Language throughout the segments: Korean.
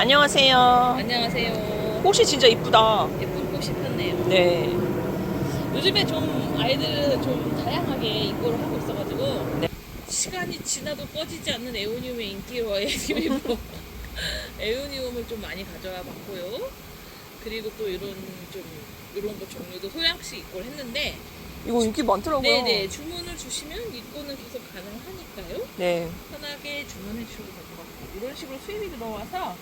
안녕하세요. 안녕하세요. 꽃이 진짜 이쁘다. 예쁜 꽃이 폈네요. 네. 요즘에 좀 아이들은 좀 다양하게 입고를 하고 있어가지고 네. 시간이 지나도 꺼지지 않는 에오니움의 인기로의 힘입어 에오니움을 좀 많이 가져와 봤고요. 그리고 또 이런 거 종류도 소량씩 입고를 했는데 이거 인기 많더라고요. 네네 주문을 주시면 입고는 계속 가능하니까요. 네. 편하게 주문해 주셔도 될 것 같고 이런 식으로 수입이 들어와서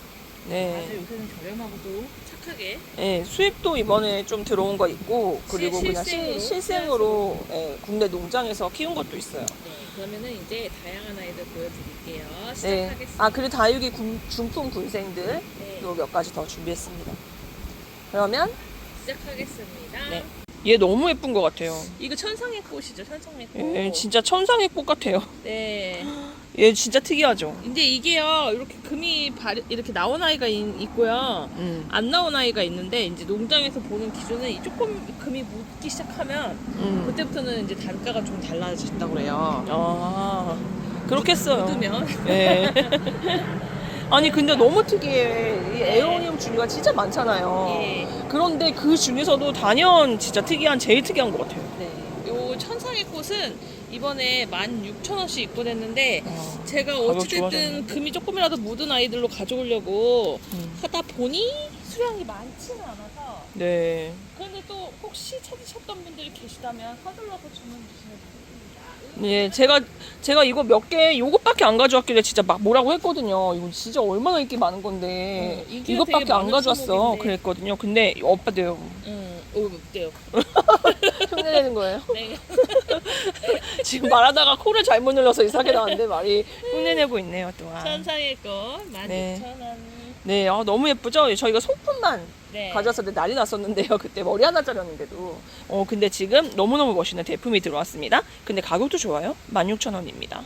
아주 네. 요새는 저렴하고도 착하게 네. 수입도 이번에 좀 들어온 거 있고, 그리고 그냥 실생으로, 실생으로 국내 농장에서 키운 것도 있어요. 네, 그러면은 이제 다양한 아이들 보여드릴게요. 네. 시작하겠습니다. 아, 그리고 다육이 중품 군생들 네, 또 몇 가지 더 준비했습니다. 그러면 시작하겠습니다. 네. 얘 너무 예쁜 것 같아요. 이거 천상의 꽃이죠, 천상의 꽃. 얘 진짜 천상의 꽃 같아요. 네. 얘 진짜 특이하죠. 이제 이게요, 이렇게 금이 이렇게 나온 아이가 있고요. 안 나온 아이가 있는데, 이제 농장에서 보는 기준은 이 조금 금이 묻기 시작하면, 그때부터는 이제 단가가 좀 달라진다고 그래요. 아, 그렇겠어요. 묻으면. 네. 아니 근데 너무 특이해. 이 에어니움 종류가 진짜 많잖아요. 예. 그런데 그 중에서도 단연 진짜 제일 특이한 것 같아요. 네. 요 천상의 꽃은 이번에 16,000원씩 입고됐는데 제가 가격 어찌됐든 좋아졌네. 금이 조금이라도 묻은 아이들로 가져오려고 하다 보니 수량이 많지는 않아서 네. 그런데 또 혹시 찾으셨던 분들이 계시다면 서둘러서 주문 주시면 좋겠습니다. 네, 제가 이거 요것밖에 안 가져왔길래 진짜 막 뭐라고 했거든요. 이거 진짜 얼마나 인기 많은 건데 인기가 이것밖에 되게 안 많은 가져왔어. 품목인데. 그랬거든요. 근데 오빠도요. 어때요? 흉내내는 거예요. 네. 지금 말하다가 코를 잘못 눌러서 이상하게 나왔는데 말이 흉내내고 있네요 또한. 천상의 꽃 16,000원. 네, 너무 예쁘죠? 저희가 소품만 네. 가져왔을 때 난리 났었는데요. 그때 머리 하나짜리였는데도. 근데 지금 너무너무 멋있는 제품이 들어왔습니다. 근데 가격도 좋아요. 16,000원입니다.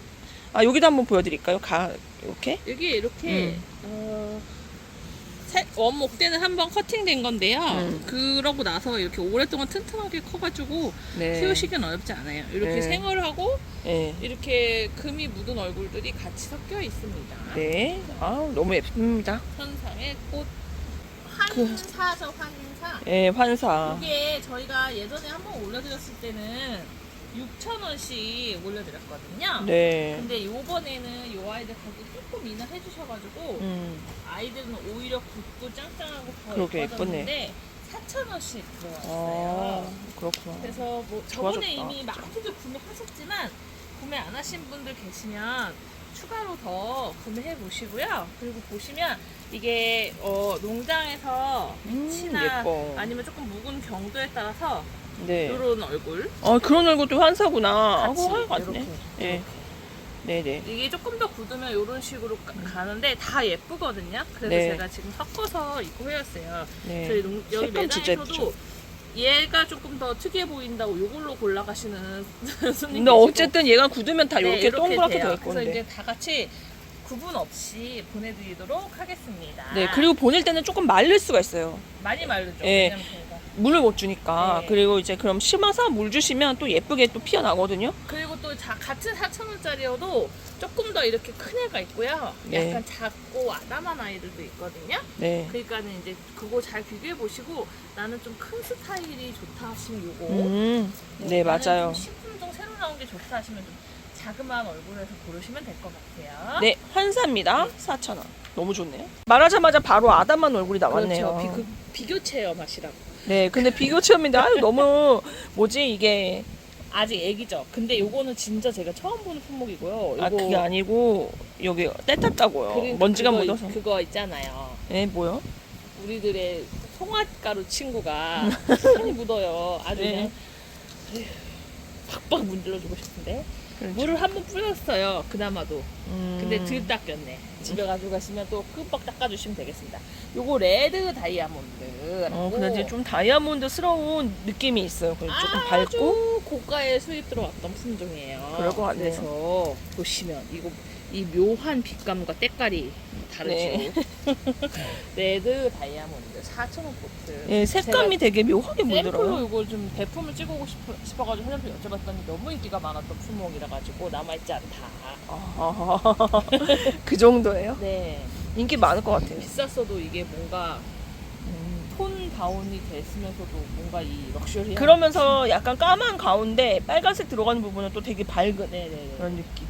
아, 여기도 한번 보여드릴까요? 이렇게? 여기 이렇게 원목대는 한번 커팅된 건데요. 그러고 나서 이렇게 오랫동안 튼튼하게 커가지고 네. 키우시기는 어렵지 않아요. 이렇게 네. 생얼하고 네. 이렇게 금이 묻은 얼굴들이 같이 섞여 있습니다. 네. 아, 너무 예쁩니다. 천상의 꽃 환사죠, 환사. 네, 환사. 이게 저희가 예전에 한번 올려드렸을 때는 6,000원씩 올려드렸거든요. 네. 근데 요번에는 요 아이들 가격 조금 인하해 주셔가지고 아이들은 오히려 굵고 짱짱하고 더 그러게, 예뻐졌는데 4,000원씩 들어왔어요. 아, 그렇구나. 그래서 뭐 저번에 좋아졌다. 이미 많이들 구매하셨지만 구매 안 하신 분들 계시면 추가로 더 구매해 보시고요. 그리고 보시면 이게 농장에서 위치나 예뻐. 아니면 조금 묵은 경도에 따라서 네. 이런 얼굴 그런 얼굴도 환사구나. 같이 같네. 이렇게. 네. 네네. 이게 조금 더 굳으면 이런 식으로 가는데 다 예쁘거든요. 그래서 네. 제가 지금 섞어서 입고 해왔어요. 네. 저희 여기 색감 진짜 매장에서도 얘가 조금 더 특이해 보인다고 이걸로 골라가시는 손님 근데 어쨌든 얘가 굳으면 다 이렇게 동그랗게 돼요. 돼 그래서 있건데. 이제 다 같이 구분 없이 보내드리도록 하겠습니다. 네. 그리고 보낼 때는 조금 마를 수가 있어요. 많이 마르죠. 네. 왜냐면 저희가. 물을 못 주니까. 네. 그리고 이제 그럼 심어서 물 주시면 또 예쁘게 또 피어나거든요. 그리고 또 같은 4,000원짜리여도 조금 더 이렇게 큰 애가 있고요. 네. 약간 작고 아담한 아이들도 있거든요. 네. 그러니까는 이제 그거 잘 비교해 보시고 나는 좀 큰 스타일이 좋다 하시면 요거. 네, 나는 맞아요. 좀 10분종 새로 나온 게 좋다 하시면 좀 자그마한 얼굴에서 고르시면 될 것 같아요. 네, 환사입니다. 4,000원. 너무 좋네요. 말하자마자 바로 아담한 얼굴이 나왔네요. 그렇죠. 비교 체험 하시라고. 네, 근데 비교 체험인데 너무 이게 아직 애기죠. 근데 요거는 진짜 제가 처음 보는 품목이고요. 요거 그게 아니고 여기 때 탔다고요. 그러니까 먼지가 그거, 묻어서. 그거 있잖아요. 네, 뭐요? 우리들의 송화가루 친구가 많이 묻어요. 아주 네. 그냥 팍팍 문질러주고 싶은데 그렇죠. 물을 한번 뿌렸어요. 그나마도. 근데 덜 음. 닦였네. 집에 가져가시면 또 끔뻑 닦아주시면 되겠습니다. 요거 레드 다이아몬드라고 근데 좀 다이아몬드스러운 느낌이 있어요. 그래서 조금 밝고. 아주 고가에 수입 들어왔던 품종이에요. 그럴 것 같네요. 그래서 보시면 이 묘한 빛감과 때깔이 다르죠. 네. 레드 다이아몬드 4,000원 코트. 네, 색감이 되게 묘하게 샘플로 물들어요. 이거 좀 배품을 찍고 싶어가지고 사람들이 여쭤봤더니 너무 인기가 많았던 품목이라 가지고 남아있지 않다. 그 정도예요? 네. 인기 많을 것 같아요. 비쌌어도 이게 뭔가 톤 다운이 됐으면서도 뭔가 이 럭셔리한 그러면서 약간 까만 가운데 빨간색 들어가는 부분은 또 되게 밝은 네네네. 그런 느낌.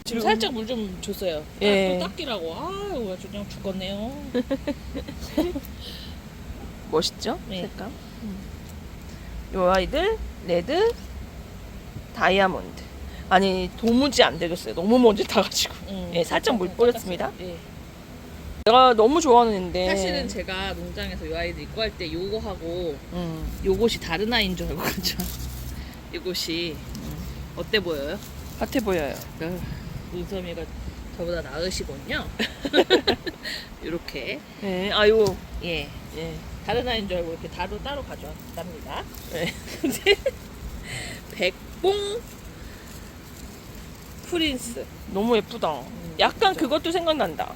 지금 살짝 물 좀 줬어요. 예. 또 닦이라고. 아 이거 아주 그냥 죽겠네요. 멋있죠? 네. 색감. 요 아이들 레드 다이아몬드. 아니 도무지 안 되겠어요. 너무 먼지 타가지고. 예, 살짝 물 뿌렸습니다. 예. 내가 너무 좋아하는 애인데. 사실은 제가 농장에서 이 아이들 입고 할 때 요거하고 요것이 다른 아이인 줄 알고 가죠. 이것이 어때 보여요? 같아 보여요. 눈썹이가 저보다 나으시군요. 이렇게 예, 아유. 예 예. 다른 아이인 줄 알고 이렇게 따로 가져왔답니다. 예. 근데 백봉 프린스 너무 예쁘다. 약간 그죠? 그것도 생각난다.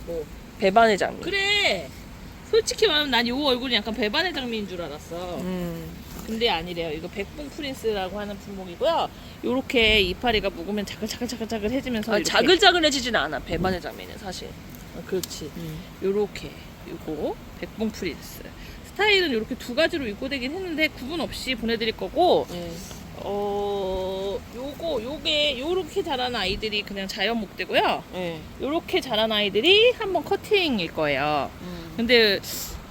뭐 배반의 장미. 그래. 솔직히 말하면 난 이 얼굴이 약간 배반의 장미인 줄 알았어. 근데 아니래요. 이거 백봉 프린스라고 하는 품목이고요. 요렇게 이파리가 묵으면 자글자글해지면서 아, 이렇게 자글자글해지진 않아. 배반의 장미는 사실. 그렇지. 요렇게 요거 백봉 프린스 스타일은 요렇게 두 가지로 입고 되긴 했는데 구분 없이 보내드릴 거고 예. 요게 요렇게 자란 아이들이 그냥 자연 목대고요. 예. 요렇게 자란 아이들이 한번 커팅일 거예요. 근데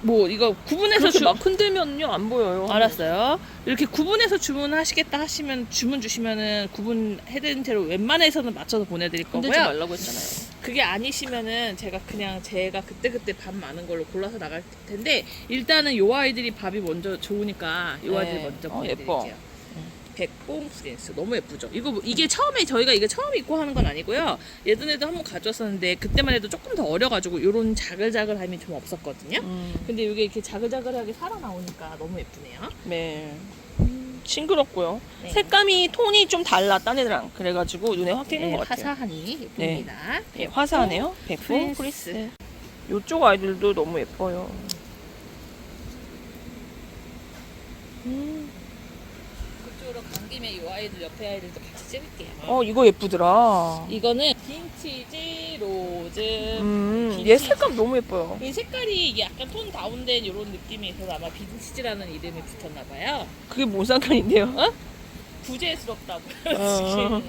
뭐 이거 구분해서 그렇게 막 흔들면요 안 보여요. 알았어요. 이렇게 구분해서 주문하시겠다 하시면 주문 주시면은 구분해드린 대로 웬만해서는 맞춰서 보내드릴 흔들지 거고요. 말라고 했잖아요. 그게 아니시면은 제가 그때 밥 많은 걸로 골라서 나갈 텐데 일단은 요 아이들이 밥이 먼저 좋으니까 요 아이들 먼저 보내드릴게요. 예뻐. 백봉 프린스 너무 예쁘죠. 이게 처음에 저희가 이게 처음 입고 하는 건 아니고요. 예전에도 한번 가져왔었는데 그때만 해도 조금 더 어려가지고 요런 자글자글함이 좀 없었거든요. 근데 이게 이렇게 자글자글하게 살아나오니까 너무 예쁘네요. 네. 싱그럽고요. 네. 색감이 톤이 좀 달라 딴 애들랑 그래가지고 눈에 확 띄는 것 같아요. 화사하니 예쁩니다. 예, 화사하네요. 백봉 프린스. 요쪽 아이들도 너무 예뻐요. 그쪽으로 간 김에 이 아이들 옆에 아이들도 같이 찍을게요. 이거 예쁘더라. 이거는 빈티지 로즈. 얘 색감 너무 예뻐요. 이 색깔이 이게 약간 톤 다운된 이런 느낌이 있어서 아마 빈티지라는 이름이 붙었나 봐요. 그게 뭔 상관인데요? 부재스럽다고요.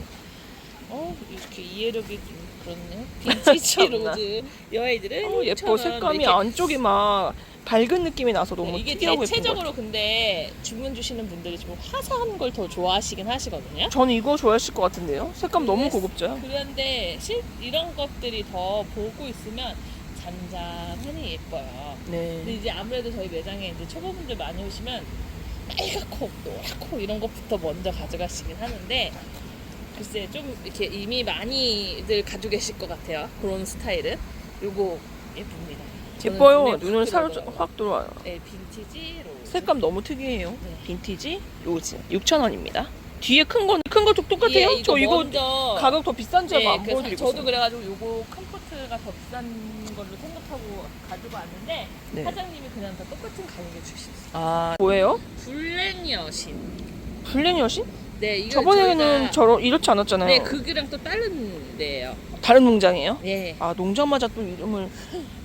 이렇게 이해력이 좀 그렇네요. 빈티지 참나. 로즈 이 아이들은 예뻐. 색감이 안쪽이 막 밝은 느낌이 나서 너무 이게 특이하고 예쁜 것 대체적으로 근데 주문 주시는 분들이 좀 화사한 걸 더 좋아하시긴 하시거든요. 같아요. 저는 이거 좋아하실 것 같은데요. 색감 너무 고급져요. 그런데 이런 것들이 더 보고 있으면 잔잔하니 예뻐요. 근데 네. 이제 아무래도 저희 매장에 이제 초보분들 많이 오시면 빨갛고 노랗고 이런 것부터 먼저 가져가시긴 하는데 글쎄 좀 이렇게 이미 많이들 가지고 계실 것 같아요. 그런 스타일은 요거 예쁩니다. 저는 예뻐요. 눈에 눈을 확 사로 들어가요. 확 들어와요. 네, 빈티지 로즈. 색감 너무 특이해요. 네. 빈티지 로즈 6,000원입니다. 뒤에 큰 거 똑같아요? 예, 저 이거 먼저 가격 더 비싼 줄 알고 안 보여드리고 저도 있어요. 그래가지고 요거 컴포트가 더 비싼 걸로 생각하고 가지고 왔는데 네. 사장님이 그냥 다 똑같은 가격에 주셨어요. 아, 뭐예요? 블랙 여신. 블랙 여신? 네, 이거 저번에는 이렇지 않았잖아요. 네, 그거랑 또 다른 데예요. 다른 농장이에요? 네. 아, 농장마다 또 이름을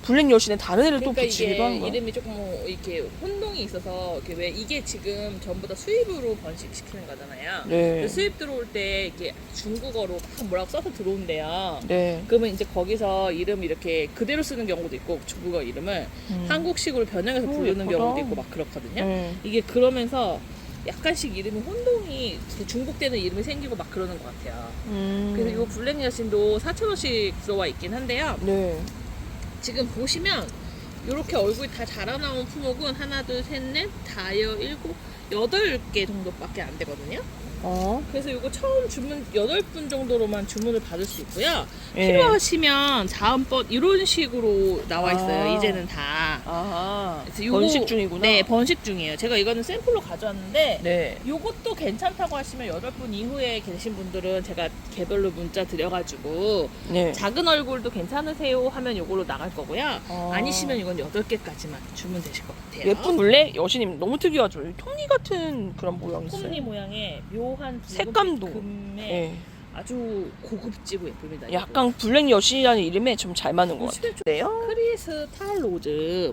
블랙 여신에 다른 애를 그러니까 또 붙이기도 이게 하는 거야. 이름이 조금 이렇게 혼동이 있어서 왜 이게 지금 전부 다 수입으로 번식시키는 거잖아요. 네. 수입 들어올 때 이렇게 중국어로 막 뭐라고 써서 들어온대요. 네. 그러면 이제 거기서 이름 이렇게 그대로 쓰는 경우도 있고 중국어 이름을 한국식으로 변형해서 부르는 예쁘다. 경우도 있고 막 그렇거든요. 네. 이게 그러면서 약간씩 이름이 혼동이 중복되는 이름이 생기고 막 그러는 것 같아요. 그래서 이 블랙 여신도 4,000원씩 들어와 있긴 한데요. 네. 지금 보시면 이렇게 얼굴이 다 자라나온 품목은 하나, 둘, 셋, 넷, 다여, 일곱, 8개 정도밖에 안 되거든요. 그래서 이거 처음 주문 8분 정도로만 주문을 받을 수 있고요. 예. 필요하시면 다음번 이런 식으로 나와 있어요. 아. 이제는 다. 아, 그래서 요거- 번식 중이구나. 네, 번식 중이에요. 제가 이거는 샘플로 가져왔는데 네. 요것도 괜찮다고 하시면 8분 이후에 계신 분들은 제가 개별로 문자 드려가지고 네. 작은 얼굴도 괜찮으세요 하면 요걸로 나갈 거고요. 아. 아니시면 이건 8개까지만 주문되실 것 같아요. 예쁜 블랙 여신님 너무 특이하죠. 톱니 같은 그런 모양이 있어요. 톱니 모양의 묘한 붉은빛 색감도. 금에 네. 아주 고급지고 예쁩니다. 약간 블랙 여시라는 이름에 좀 잘 맞는 것 같아요. 네요? 크리스탈 로즈.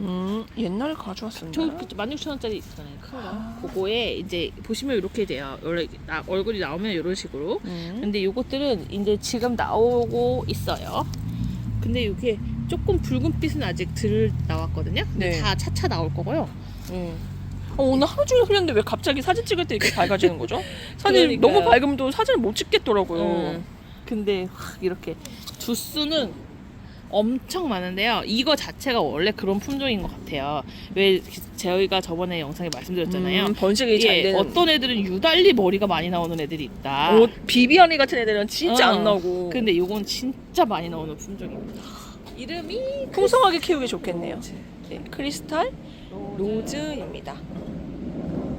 옛날에 가져왔었나? 저 16,000원짜리 있잖아요. 큰 거. 그거에 이제 보시면 이렇게 돼요. 원래 얼굴이 나오면 이런 식으로. 근데 요것들은 이제 지금 나오고 있어요. 근데 이게 조금 붉은빛은 아직 덜 나왔거든요. 근데 네. 다 차차 나올 거고요. 오늘 하루 종일 흘렸는데 왜 갑자기 사진 찍을 때 이렇게 밝아지는 거죠? 사진 그러니까요. 너무 밝으면 또 사진을 못 찍겠더라고요. 근데 확 이렇게 주스는 엄청 많은데요. 이거 자체가 원래 그런 품종인 것 같아요. 왜 저희가 저번에 영상에 말씀드렸잖아요. 번식이 잘 예, 되는. 어떤 애들은 유달리 머리가 많이 나오는 애들이 있다. 비비안이 같은 애들은 진짜 어. 안 나오고. 근데 요건 진짜 많이 나오는 품종입니다. 이름이 풍성하게 키우기 좋겠네요. 네, 크리스탈 로즈입니다.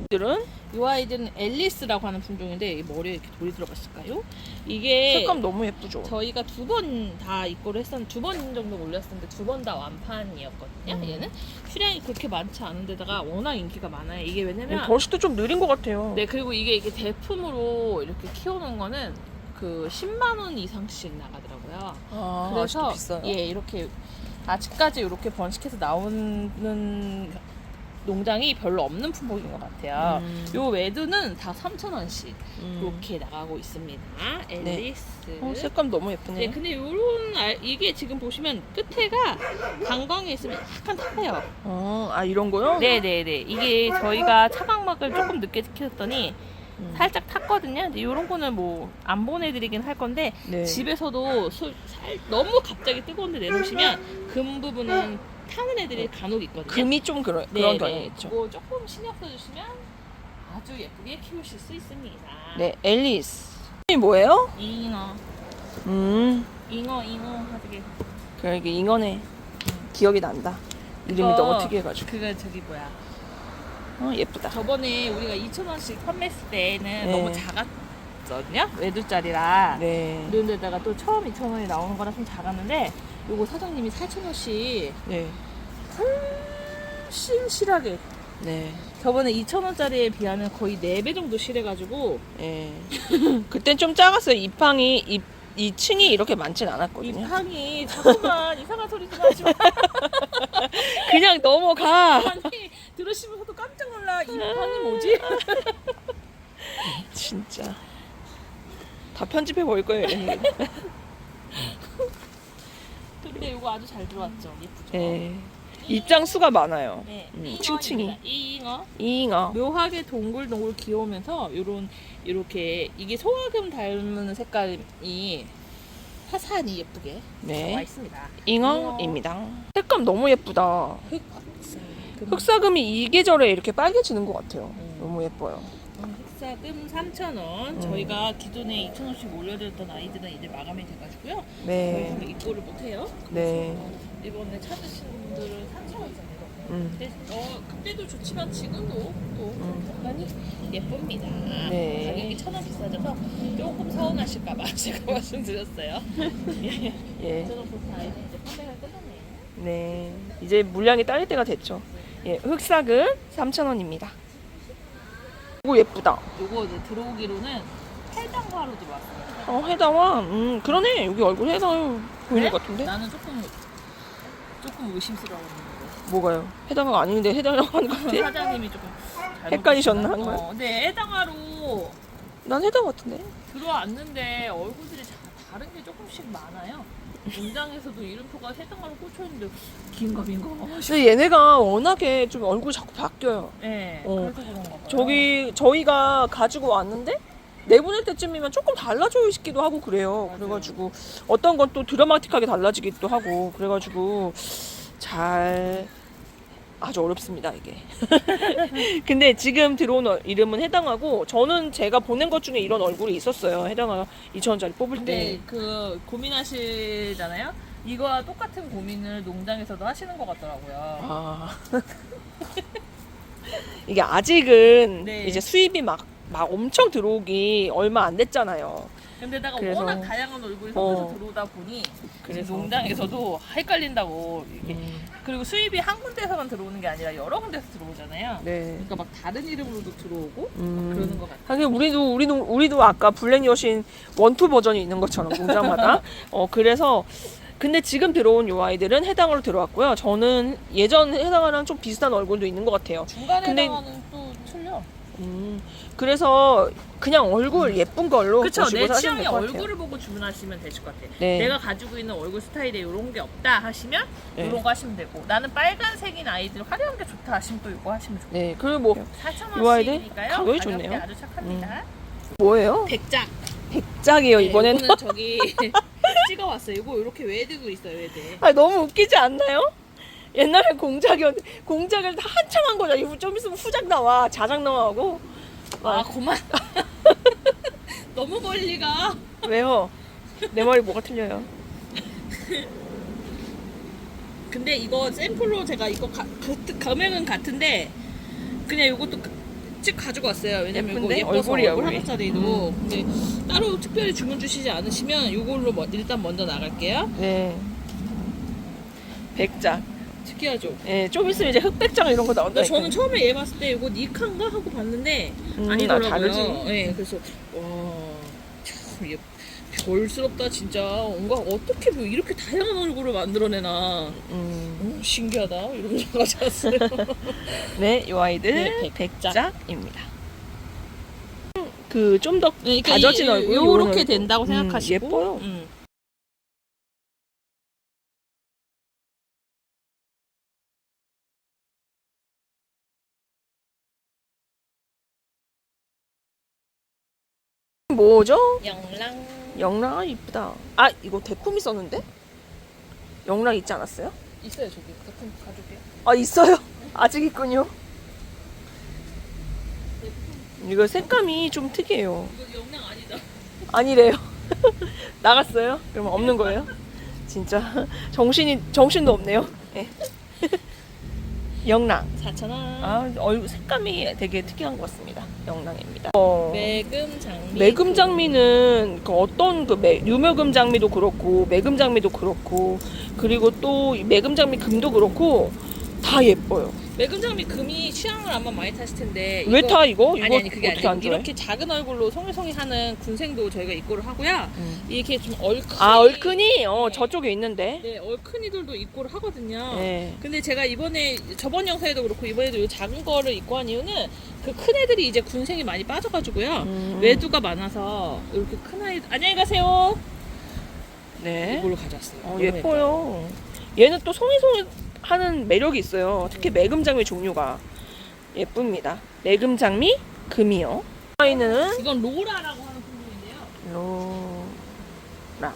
들은 이 아이들은 앨리스라고 하는 품종인데 이 머리에 이렇게 돌이 들어갔을까요? 이게 색감 너무 예쁘죠. 저희가 2번 다 입고를 했었는데 2번 정도 올렸었는데 2번 다 완판이었거든요. 얘는 수량이 그렇게 많지 않은데다가 워낙 인기가 많아요. 이게 왜냐면 번식도 좀 느린 것 같아요. 네, 그리고 이게 대품으로 이렇게 키워놓은 거는 그 10만 원 이상씩 나가더라고요. 그래서 비싸요. 예, 이렇게 아직까지 이렇게 번식해서 나오는 농장이 별로 없는 품목인 것 같아요. 요 외두는 다 3,000원씩 이렇게 나가고 있습니다. 앨리스. 색감 너무 예쁘네요. 네, 근데 요런 이게 지금 보시면 끝에가 강광에 있으면 약간 타요. 이런 거요? 네네네. 이게 저희가 차광막을 조금 늦게 시켰더니 살짝 탔거든요. 근데 이런 거는 뭐 안 보내드리긴 할 건데 네. 집에서도 너무 갑자기 뜨거운데 내놓으시면 금 부분은 타는 애들이 간혹 있거든요. 금이 좀 그런 경향이 있죠. 그거 조금 신경 써주시면 아주 예쁘게 키우실 수 있습니다. 네, 앨리스. 이 뭐예요? 잉어 하게. 그러게 잉어네. 기억이 난다. 이름이 그거- 너무 특이해가지고. 그거 저기 뭐야. 예쁘다. 저번에 우리가 2,000원씩 판매했을 때는 네. 너무 작았거든요. 외두짜리라. 네. 이런 데다가 또 처음 2,000원이 나오는 거라 좀 작았는데 요거 사장님이 4,000원씩 네. 훨씬 실하게 네. 저번에 2,000원짜리에 비하면 거의 4배 정도 실해가지고 네. 그땐 좀 작았어요. 이 층이 이렇게 많진 이 않았거든요. 판이 자꾸만 이상한 소리 좀 하지 마. 그냥 넘어가. 아니 들으시면서도 깜짝 놀라. 이 판이 뭐지? 진짜. 다 편집해 버릴 거예요. 이런 거. 근데 요거 아주 잘 들어왔죠. 예쁘죠? 네. 입장 수가 많아요. 네, 층층이. 잉어. 잉어. 묘하게 동글동글 귀여우면서 이렇게 이게 소화금 닮은 색깔이 화사하니 예쁘게 나와 네. 있습니다. 잉어입니다. 색감 너무 예쁘다. 흑사금 흑사금이 이 계절에 이렇게 빨개지는 것 같아요. 너무 예뻐요. 3,000원. 저희가 기존에 2,000원씩 올려드렸던 아이들은 이제 마감이 돼가지고요. 네. 저희가 입고를 못해요. 네. 이번에 찾으신 분들은 3,000원짜리로. 그때도 좋지만 지금도 또 많이 예쁩니다. 네. 가격이 1,000원 비싸져서 조금 서운하실까봐 제가 말씀드렸어요. 예. 저는 그 아이들 이제 판매가 끝났네요. 네. 이제 물량이 딸릴 때가 됐죠. 예. 흑사금 3,000원입니다. 오, 예쁘다. 요거 이제 들어오기로는 해당화로 들어왔어요. 해당화. 그러네. 여기 얼굴 해당화 보이는 네? 것 같은데? 나는 조금 의심스러웠는데. 뭐가요? 해당화가 아닌데 해당화 하는 것 같아? 사장님이 조금 헷갈리셨나 한 거야? 근데 해당화로 난 해당화 같은데? 들어왔는데 얼굴들이 다른 게 조금씩 많아요. 농장에서도 이름표가 해당화로 꽂혀있는데 긴가. 근데 얘네가 워낙에 좀 얼굴이 자꾸 바뀌어요. 네, 어. 그래서 그런가 봐요. 저희가 가지고 왔는데 내보낼 때쯤이면 조금 달라지기도 하고 그래요. 맞아요. 그래가지고 어떤 건 또 드라마틱하게 달라지기도 하고 그래가지고 아주 어렵습니다 이게. 근데 지금 들어온 이름은 해당하고 저는 제가 보낸 것 중에 이런 얼굴이 있었어요. 해당하 2,000원짜리 뽑을 근데 때. 그 고민하시잖아요. 이거와 똑같은 고민을 농장에서도 하시는 것 같더라고요. 아. 이게 아직은 네. 이제 수입이 막 엄청 들어오기 얼마 안 됐잖아요. 근데다가 그래서- 워낙 다양한 얼굴이 섞여서 들어오다 보니 그래서 농장에서도 헷갈린다고 이렇게. 그리고 수입이 한 군데에서만 들어오는 게 아니라 여러 군데서 들어오잖아요. 네. 그러니까 막 다른 이름으로도 들어오고 막 그러는 것 같아요. 하긴 우리도 아까 블랙 여신 원투 버전이 있는 것처럼 농장마다. 그래서 근데 지금 들어온 요 아이들은 해당으로 들어왔고요. 저는 예전 해당화랑 좀 비슷한 얼굴도 있는 것 같아요. 중간에 근데- 나가는 또 틀려. 그래서 그냥 얼굴 예쁜 걸로 그쵸. 보시고 내 사시면 취향의 될 것 같아요. 얼굴을 보고 주문하시면 되실 것 같아요. 네. 내가 가지고 있는 얼굴 스타일에 이런 게 없다 하시면 네. 이런 거 하시면 되고, 나는 빨간색인 아이들 화려한 게 좋다 하시면 또 이거 하시면 좋고. 네, 그리고 뭐 4,000원씩이니까요. 가격이 좋네요. 아주 착합니다. 뭐예요? 백작. 백작이요 이번에는. 이거는 저기 찍어왔어요. 이거 이렇게 외대도 있어요. 외대. 아 너무 웃기지 않나요? 옛날엔 공작을 다 한참 한 거죠. 이거 좀 있으면 후작 나와, 자작 나와하고. 아 그만. 너무 멀리 가. 왜요? 내 말이 뭐가 틀려요? 근데 이거 샘플로 제가 이거 금액은 같은데 그냥 이것도 찍 가지고 왔어요. 왜냐면 이거 예쁜데? 예뻐서 얼굴이야, 얼굴 우리. 하나짜리도. 근데 따로 특별히 주문 주시지 않으시면 이걸로 일단 먼저 나갈게요. 네. 백작. 특이하죠. 예, 좀 있으면 이제 흑백장 이런 거 나온다. 그러니까 저는 처음에 얘 봤을 때 이거 니칸가 하고 봤는데 아, 아니더라고요. 다르지. 네, 그래서 와참 얘 별스럽다 진짜. 뭔가 어떻게 뭐 이렇게 다양한 얼굴을 만들어내나. 신기하다 이러면서 가져왔어요. 네, 요 아이들 네, 백작. 백작입니다. 그 좀 더 그러니까 다져진 얼굴 요런 요렇게 얼굴. 된다고 생각하시고 예뻐요. 뭐죠? 영랑 영랑 이쁘다. 아 이거 대품이 썼는데? 영랑 있지 않았어요? 있어요 저기 같은 가족이요. 아 있어요? 아직 있군요. 이거 색감이 좀 특이해요. 이거 영랑 아니다. 아니래요. 나갔어요? 그러면 없는 거예요? 진짜 정신도 없네요. 예. 영랑. 4,000원. 아 얼굴 색감이 되게 특이한 것 같습니다. 영랑입니다. 매금 장미. 매금 장미는 그 어떤 유매금 장미도 그렇고 매금 장미도 그렇고 그리고 또 매금 장미 금도 그렇고 다 예뻐요. 매금 장미 금이 취향을 아마 많이 타실 텐데. 왜 타 이거? 이거 아니 그게 어떻게 아니라 안 좋아해? 이렇게 작은 얼굴로 송이송이 하는 군생도 저희가 입고를 하고요. 이렇게 좀 얼큰. 아 얼큰이 네. 저쪽에 있는데. 네, 얼큰이들도 입고를 하거든요. 네. 근데 제가 저번 영상에도 그렇고 이번에도 이 작은 거를 입고 한 이유는 그 큰 애들이 이제 군생이 많이 빠져가지고요. 외두가 많아서 이렇게 큰 아이. 안녕히 가세요. 네. 이걸로 가져왔어요. 너무 예뻐요. 얘는 또 송이송이 하는 매력이 있어요. 특히 매금장미 종류가 예쁩니다. 매금장미 금이요. 아이는 이건 로라라고 하는 품종인데요. 로라.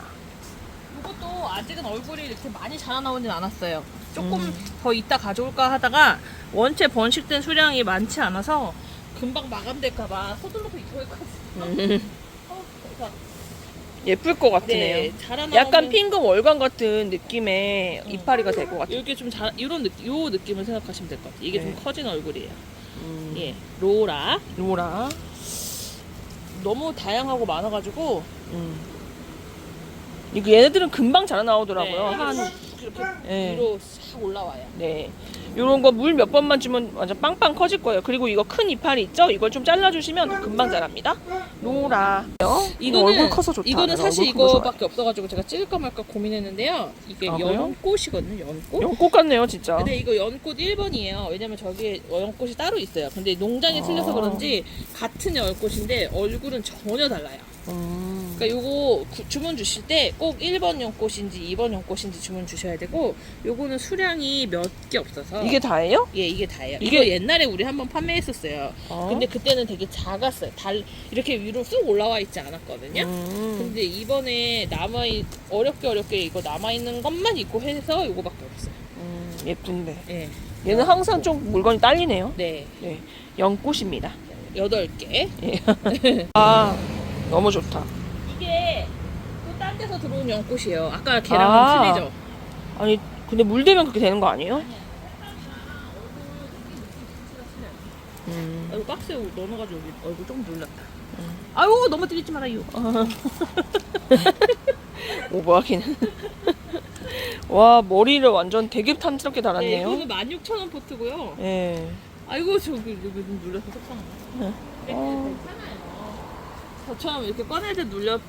이것도 아직은 얼굴이 이렇게 많이 자라나오진 않았어요. 조금 더 이따 가져올까 하다가 원체 번식된 수량이 많지 않아서 금방 마감될까봐 서둘러서 입고 있거든요. 예쁠 것 같으네요. 네, 자라나오면 약간 핑크 월광 같은 느낌의 이파리가 될 것 같아요. 이렇게 좀 이런 요 느낌을 생각하시면 될 것 같아요. 이게 네. 좀 커진 얼굴이에요. 예, 로라. 로라. 너무 다양하고 많아가지고 이거 얘네들은 금방 자라 나오더라고요. 네, 한 이렇게 네. 위로 싹 올라와요. 네. 요런 거 물 몇 번만 주면 완전 빵빵 커질 거예요. 그리고 이거 큰 이파리 있죠? 이걸 좀 잘라주시면 금방 자랍니다. 로라. 이거 얼굴 커서 좋다. 이거는 내가 사실 얼굴 큰거 좋아해. 이거밖에 없어가지고 제가 찍을까 말까 고민했는데요. 이게 아, 그래요? 연꽃이거든요. 연꽃. 연꽃 같네요, 진짜. 근데 이거 연꽃 1번이에요. 왜냐면 저기에 연꽃이 따로 있어요. 근데 농장이 틀려서 그런지 같은 연꽃인데 얼굴은 전혀 달라요. 그러니까 요거 주문 주실 때 꼭 1번 연꽃인지 2번 연꽃인지 주문 주셔야 되고, 요거는 수량이 몇 개 없어서 이게 다예요? 예, 이게 다예요. 이게- 이거 옛날에 우리 한번 판매했었어요. 어? 근데 그때는 되게 작았어요. 이렇게 위로 쑥 올라와 있지 않았거든요. 근데 이번에 어렵게 이거 남아있는 것만 있고 해서 요거밖에 없어요. 예쁜데. 예. 얘는 항상 좀 물건이 딸리네요. 네. 네. 연꽃입니다. 8개. 아, 너무 좋다. 이게 또 딴 데서 들어온 연꽃이에요. 아까 걔랑은 틀리죠? 아니, 근데 물대면 그렇게 되는 거 아니에요? 이거 박스에 넣어놔가지고 여기 얼굴 좀 눌렀다. 아유 넘어뜨리지 말아요. 오버하긴. 와, 머리를 완전 되게 탐스럽게 네, 달았네요. 이거는 16,000원 포트고요. 예. 아이고 저기 좀 눌려서 속상하네. 괜찮아요. 저처럼 이렇게 꺼낼 때 눌려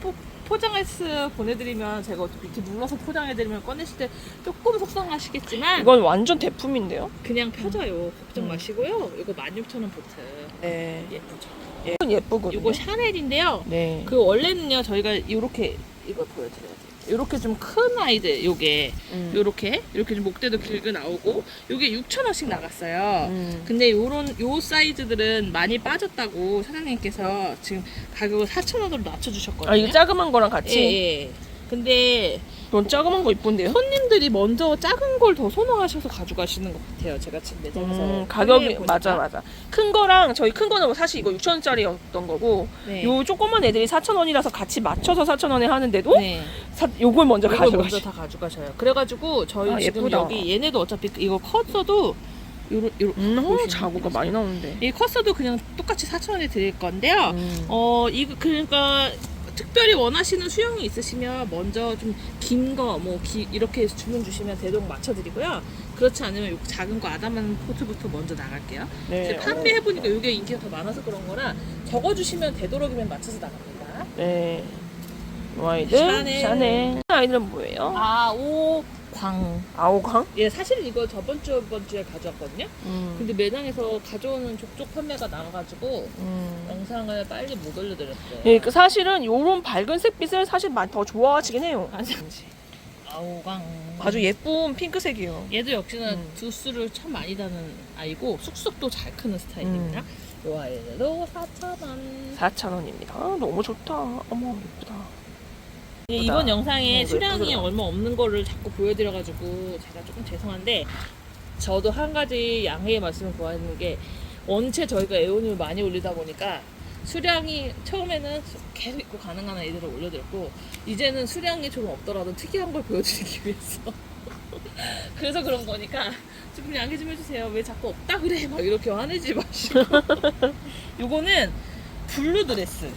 포장해서 보내드리면 제가 어차피 이렇게 눌러서 포장해드리면 꺼내실 때 조금 속상하시겠지만 이건 완전 대품인데요? 그냥 펴져요. 걱정 마시고요. 이거 16,000원 포트. 네. 예쁘죠? 이건 예쁘거든요. 이거 샤넬인데요. 네. 그 원래는요 저희가 이렇게 이거 보여드려야 돼요. 이렇게 좀 큰 아이들 요게 요렇게 좀 목대도 길게 나오고 요게 6,000원씩 나갔어요. 근데 요 사이즈들은 많이 빠졌다고 사장님께서 지금 가격을 4,000원으로 낮춰주셨거든요. 아, 이거 자그만 거랑 같이? 예, 예. 근데 이건 자그만 거 이쁜데요? 손님들이 먼저 작은 걸 더 선호하셔서 가져가시는 것 같아요. 제가 지금 매장에서 가격이 판매해보니까. 맞아. 큰 거랑 저희 큰 거는 사실 이거 6,000원짜리였던 거고 네. 요 조그만 애들이 4,000원이라서 같이 맞춰서 4,000원에 하는데도 네. 요걸 먼저 이걸 가져가시. 먼저 다 가져가셔요. 그래가지고 저희 아, 지금 예쁘다. 여기 얘네도 어차피 이거 컸어도 보시면 자구가 많이 나오는데. 이 컸어도 그냥 똑같이 4,000원에 드릴 건데요. 음. 이거 그러니까 특별히 원하시는 수영이 있으시면 먼저 좀 긴 거 이렇게 주문 주시면 대동 맞춰드리고요. 그렇지 않으면 요 작은 거 아담한 포트부터 먼저 나갈게요. 네. 판매해 보니까 이게 인기가 더 많아서 그런 거라 적어주시면 되도록이면 맞춰서 나갑니다. 네. 아이들 샤넬. 아이들은 뭐예요? 아오광. 아오광? 예, 사실 이거 저번 주에 가져왔거든요. 근데 매장에서 가져오는 족족 판매가 나와가지고 영상을 빨리 못 올려드렸어요. 예, 그 사실은 요런 밝은 색빛을 사실 많이 더 좋아하시긴 해요. 아오광. 아주 예쁜 핑크색이에요. 얘도 역시나 두수를 참 많이 다는 아이고 쑥쑥도 잘 크는 스타일입니다. 요 아이들도 4,000원. 4,000원입니다. 너무 좋다. 어머, 예쁘다. 이번 영상에 이거 수량이 예쁘더라. 얼마 없는 거를 자꾸 보여드려가지고 제가 조금 죄송한데 저도 한 가지 양해의 말씀을 구하는 게 원체 저희가 애호님을 많이 올리다 보니까 수량이 처음에는 계속 입고 가능한 아이들을 올려드렸고 이제는 수량이 조금 없더라도 특이한 걸 보여드리기 위해서 그래서 그런 거니까 조금 양해 좀 해주세요. 왜 자꾸 없다 그래 막 이렇게 화내지 마시고 요거는 블루 드레스.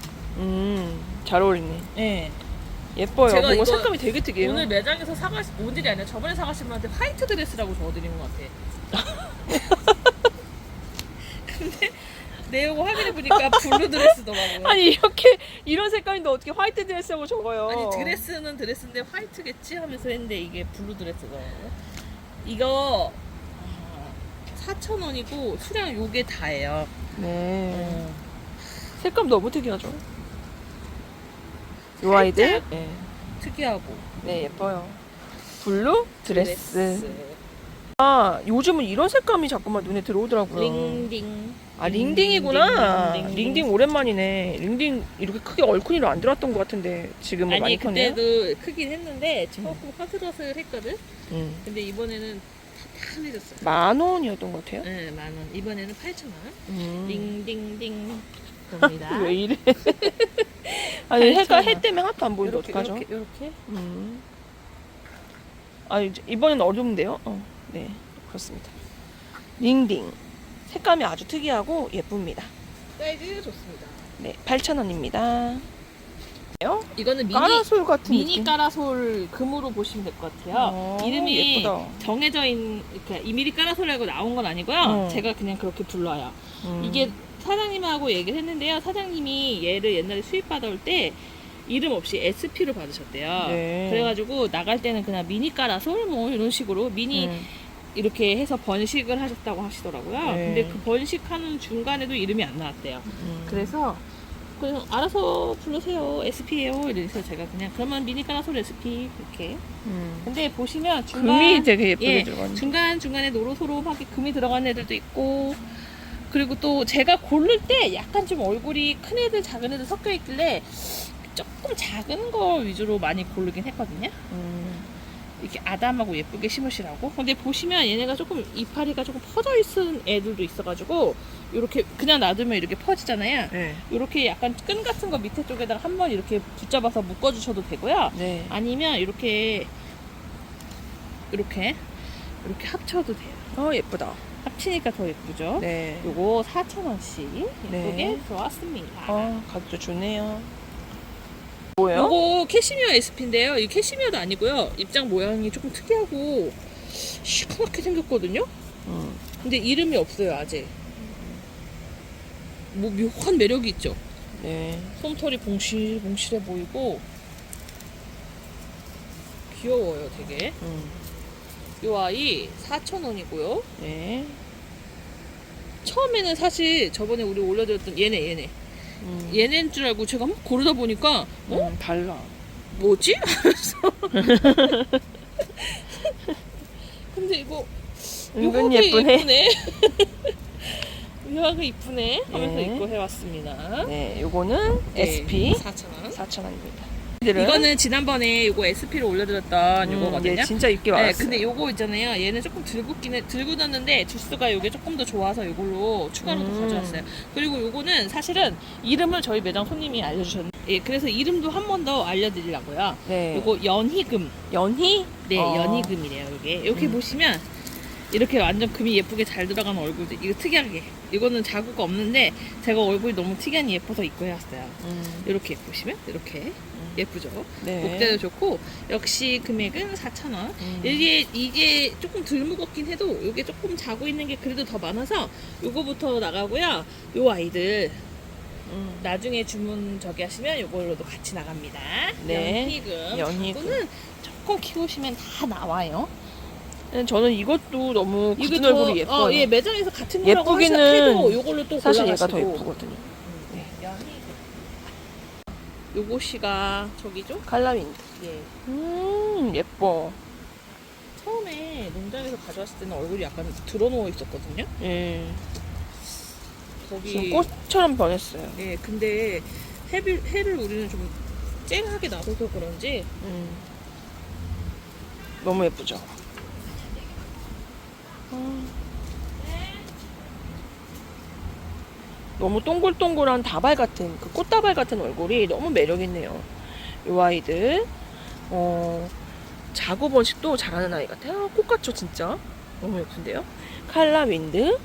잘 어울리네. 네. 예뻐요. 제가 뭔가 이거 색감이 되게 특이해요. 오늘 매장에서 오늘이 아니라 저번에 사가신 분한테 화이트 드레스라고 적어드린 것 같아. 근데 내용 확인해보니까 블루 드레스더라고요. 아니, 이렇게 이런 색감인데 어떻게 화이트 드레스라고 적어요? 아니, 드레스는 드레스인데 화이트겠지 하면서 했는데 이게 블루 드레스더라고요. 이거 4,000원이고 수량 요게 다예요. 네. 색감 너무 특이하죠? 요 아이들? 네. 특이하고 네, 예뻐요. 블루 드레스. 아, 요즘은 이런 색감이 자꾸만 눈에 들어오더라고요. 링딩. 아, 링딩이구나. 링딩. 링딩 오랜만이네. 링딩 이렇게 크게 얼큰이로 안 들어왔던 것 같은데 지금은 많이 아니 컸네요. 그때도 크긴 했는데 조금 허스러스 했거든. 음. 근데 이번에는 탄탄해졌어요. 10,000원이었던 것 같아요. 네, 10,000원. 이번에는 8,000원. 링. 딩딩딩. 겁니다. 왜 이래? 아니, 해가 8,000원. 해 때문에 하나도 안 보이는데 어떡하죠? 이렇게. 아, 이번엔 어두운데요? 네, 그렇습니다. 링딩. 색감이 아주 특이하고 예쁩니다. 사이즈 좋습니다. 네, 8,000원입니다. 이거는 까라솔 같은 미니 느낌? 까라솔 금으로 보시면 될 것 같아요. 이름이 예쁘다. 정해져 있는 그러니까 이미리 까라솔이라고 나온 건 아니고요. 제가 그냥 그렇게 불러요. 이게 사장님하고 얘기를 했는데요. 사장님이 얘를 옛날에 수입 받아올 때 이름 없이 SP를 받으셨대요. 네. 그래가지고 나갈 때는 그냥 미니 까라솔 뭐 이런 식으로 미니 이렇게 해서 번식을 하셨다고 하시더라고요. 네. 근데 그 번식하는 중간에도 이름이 안 나왔대요. 그래서 그냥 알아서 부르세요. SP예요. 이래서 제가 그냥 그러면 미니 까라솔 SP 이렇게. 근데 보시면 금이 되게 예쁘게 들어가는. 중간중간에 노로소로하게 금이 들어간 애들도 있고 그리고 또 제가 고를 때 약간 좀 얼굴이 큰 애들 작은 애들 섞여 있길래 조금 작은 거 위주로 많이 고르긴 했거든요. 이렇게 아담하고 예쁘게 심으시라고. 근데 보시면 얘네가 조금 이파리가 조금 퍼져 있는 애들도 있어가지고 이렇게 그냥 놔두면 이렇게 퍼지잖아요. 네. 이렇게 약간 끈 같은 거 밑에 쪽에다가 한번 이렇게 붙잡아서 묶어주셔도 되고요. 네. 아니면 이렇게 합쳐도 돼요. 예쁘다. 합치니까 더 예쁘죠? 네. 요거 4,000원씩 예쁘게 네. 들어왔습니다. 가격도 좋네요. 뭐예요? 요거 캐시미어 SP인데요. 이 캐시미어도 아니고요. 입장 모양이 조금 특이하고 시커멓게 생겼거든요. 근데 이름이 없어요 아직. 뭐 묘한 매력이 있죠. 네. 솜털이 봉실봉실해 보이고 귀여워요 되게. 요 아이 4,000원이고요. 네. 처음에는 사실 저번에 우리 올려드렸던 얘네 얘네인 줄 알고 제가 한번 고르다 보니까 달라. 뭐지? 하면서 근데 이거 은근 묘하게 예쁘네. 묘하게 이쁘네 하면서 네. 입고 해왔습니다. 네, 요거는 SP 4,000원. 4,000원입니다. 이거는 지난번에 요거 SP로 올려드렸던 요거거든요. 네, 진짜 입기 네, 많았어요. 근데 요거 있잖아요. 얘는 조금 들고 놨는데 주스가 요게 조금 더 좋아서 요걸로 추가로 더 가져왔어요. 그리고 요거는 사실은 이름을 저희 매장 손님이 알려주셨는데, 예, 그래서 이름도 한 번 더 알려드리려고요. 네. 요거 연희금. 연희? 네, 연희금이래요. 요게 이렇게 보시면 이렇게 완전 금이 예쁘게 잘 들어가는 얼굴도 이거 특이하게. 이거는 자국 없는데 제가 얼굴이 너무 특이하니 예뻐서 입고 해왔어요. 이렇게 보시면 이렇게. 예쁘죠? 네. 목대도 좋고 역시 금액은 4,000원. 이게 조금 덜 무겁긴 해도 이게 조금 자고 있는 게 그래도 더 많아서 요거부터 나가고요. 요 아이들 나중에 주문 저기 하시면 요걸로도 같이 나갑니다. 네. 연희금. 연희금. 이거는 조금 키우시면 다 나와요. 저는 이것도 너무 이거 굳은 얼굴이 예뻐요. 예, 매장에서 같은 거라고 예쁘기는 해도 요걸로 또 사실 골라가시고. 얘가 더 예쁘거든요. 네. 연희금. 요것이가 저기죠? 칼라윈드. 예. 예뻐. 처음에 농장에서 가져왔을 때는 얼굴이 약간 드러누워 있었거든요. 예. 거기 지금 꽃처럼 변했어요. 예, 근데 해를 우리는 좀 쨍하게 놔둬서 그런지 너무 예쁘죠? 너무 동글동글한 다발 같은 그 꽃다발 같은 얼굴이 너무 매력있네요. 요 아이들 자구 번식도 잘하는 아이 같아요. 꽃같죠 진짜? 너무 예쁜데요? 칼라윈드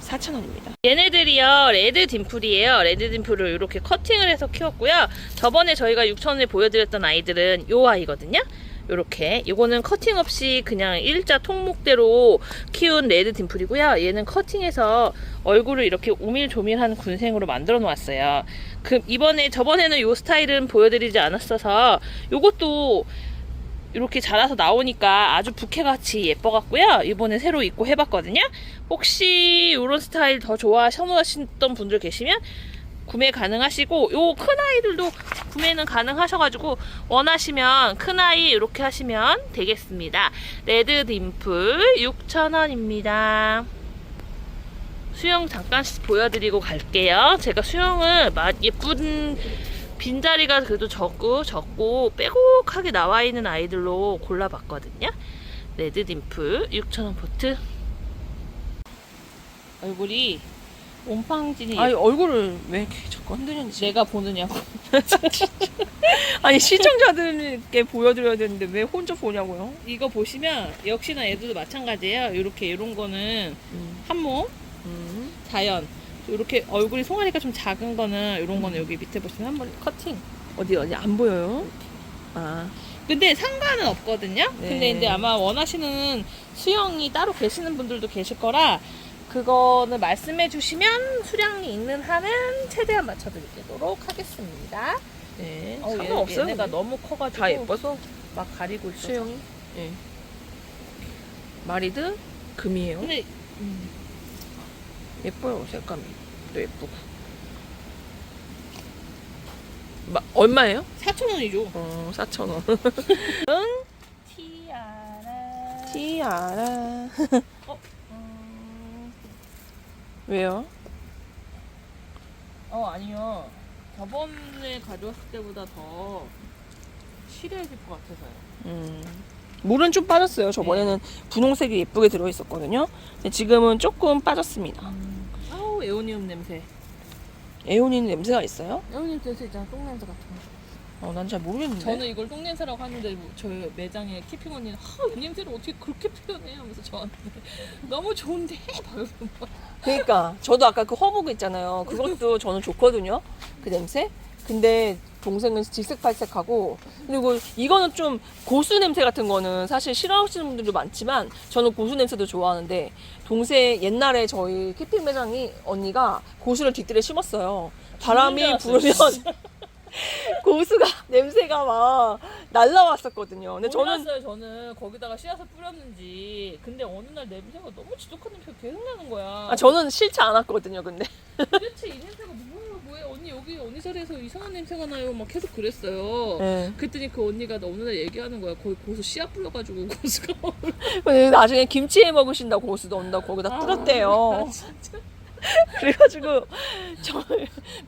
4,000원입니다. 얘네들이요 레드 딤플이에요. 레드 딤플을 이렇게 커팅을 해서 키웠고요. 저번에 저희가 6,000원에 보여드렸던 아이들은 요 아이거든요. 요렇게 요거는 커팅 없이 그냥 일자 통목대로 키운 레드 딤플이고요. 얘는 커팅해서 얼굴을 이렇게 오밀조밀한 군생으로 만들어 놓았어요. 저번에는 요 스타일은 보여드리지 않았어서 요것도 이렇게 자라서 나오니까 아주 부캐같이 예뻐갖고요. 이번에 새로 입고 해봤거든요. 혹시 이런 스타일 더 선호하시던 분들 계시면 구매 가능하시고 요 큰 아이들도 구매는 가능하셔가지고 원하시면 큰 아이 이렇게 하시면 되겠습니다. 레드 딤플 6,000원입니다. 수영 잠깐 보여드리고 갈게요. 제가 수영을 예쁜 빈자리가 그래도 적고 빼곡하게 나와 있는 아이들로 골라봤거든요. 레드 딤플 6,000원 보트. 얼굴이 옴팡진이. 아니 얼굴을 왜 이렇게 자꾸 흔드는지 내가 보느냐고. 아니 시청자들께 보여드려야 되는데 왜 혼자 보냐고요? 이거 보시면 역시나 얘들도 마찬가지예요. 이런 거는 한모, 자연. 이렇게 얼굴이 송아리가 좀 작은 거는 이런 거는 여기 밑에 보시면 한번 커팅. 어디 안 보여요? 아 근데 상관은 없거든요. 네. 근데 이제 아마 원하시는 수영이 따로 계시는 분들도 계실 거라 그거는 말씀해 주시면 수량이 있는 한은 최대한 맞춰드리도록 하겠습니다. 네. 상관없어요. 얘네가 너무 커가지고 다 예뻐서 막 가리고 있어서. 수영이. 예. 마리드 금이에요. 근데 예뻐요 색감이. 또 예쁘고. 얼마예요? 4,000원이죠. 4,000원. 티아라. 티아라. 왜요? 아니요. 저번에 가져왔을 때보다 더 실해질 것 같아서요. 물은 좀 빠졌어요. 저번에는 분홍색이 예쁘게 들어있었거든요. 근데 지금은 조금 빠졌습니다. 아우, 에오니움 냄새. 에오닌 냄새가 있어요? 에오니움 냄새 있잖아. 똥 냄새 같은 거. 난 잘 모르겠는데. 저는 이걸 똥냄새라고 하는데 저 매장에 키핑 언니는 이 냄새를 어떻게 그렇게 표현해? 하면서 저한테 너무 좋은데 봐요. 그러니까 저도 아까 그 허브그 있잖아요. 그것도 저는 좋거든요. 그 냄새. 근데 동생은 질색팔색하고, 그리고 이거는 좀 고수 냄새 같은 거는 사실 싫어하시는 분들도 많지만 저는 고수 냄새도 좋아하는데, 동생 옛날에 저희 키핑 매장이 언니가 고수를 뒷뜰에 심었어요. 바람이 불으면 고수가 냄새가 막 날라왔었거든요. 근데 몰랐어요. 저는 거기다가 씨앗을 뿌렸는지. 근데 어느 날 냄새가 너무 지독한 냄새가 계속 나는 거야. 저는 싫지 않았거든요. 근데 도대체 이 냄새가 뭐해? 언니 여기 언니 자리에서 이상한 냄새가 나요. 막 계속 그랬어요. 네. 그랬더니 그 언니가 어느 날 얘기하는 거야. 거기 고수 씨앗 뿌려가지고 고수가 근데 나중에 김치에 먹으신다고 고수 넣는다고 거기다 뿌렸대요. 진짜. 그래가지고 저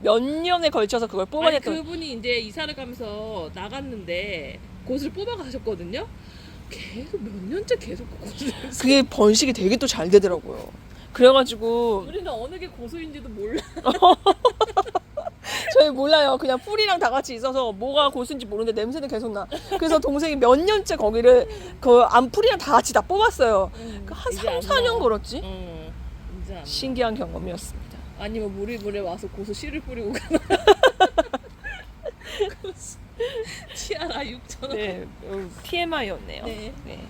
몇 년에 걸쳐서 그걸 아니 뽑아냈던. 그분이 이제 이사를 가면서 나갔는데 고수를 뽑아 가셨거든요. 계속 몇 년째 계속 그 고수를. 그게 번식이 되게 또 잘 되더라고요. 그래가지고 우리는 어느 게 고수인지도 몰라. 저희 몰라요. 그냥 풀이랑 다 같이 있어서 뭐가 고수인지 모르는데 냄새는 계속 나. 그래서 동생이 몇 년째 거기를 그 암풀이랑 다 같이 다 뽑았어요. 한 이제 안 3, 4년 나와. 걸었지. 이제 안 나. 신기한 경험이었습니다. 아니면 물에 와서 고수 씨를 뿌리고 가나. 고수 티아라 6,000원. 네, TMI였네요. 네. 네.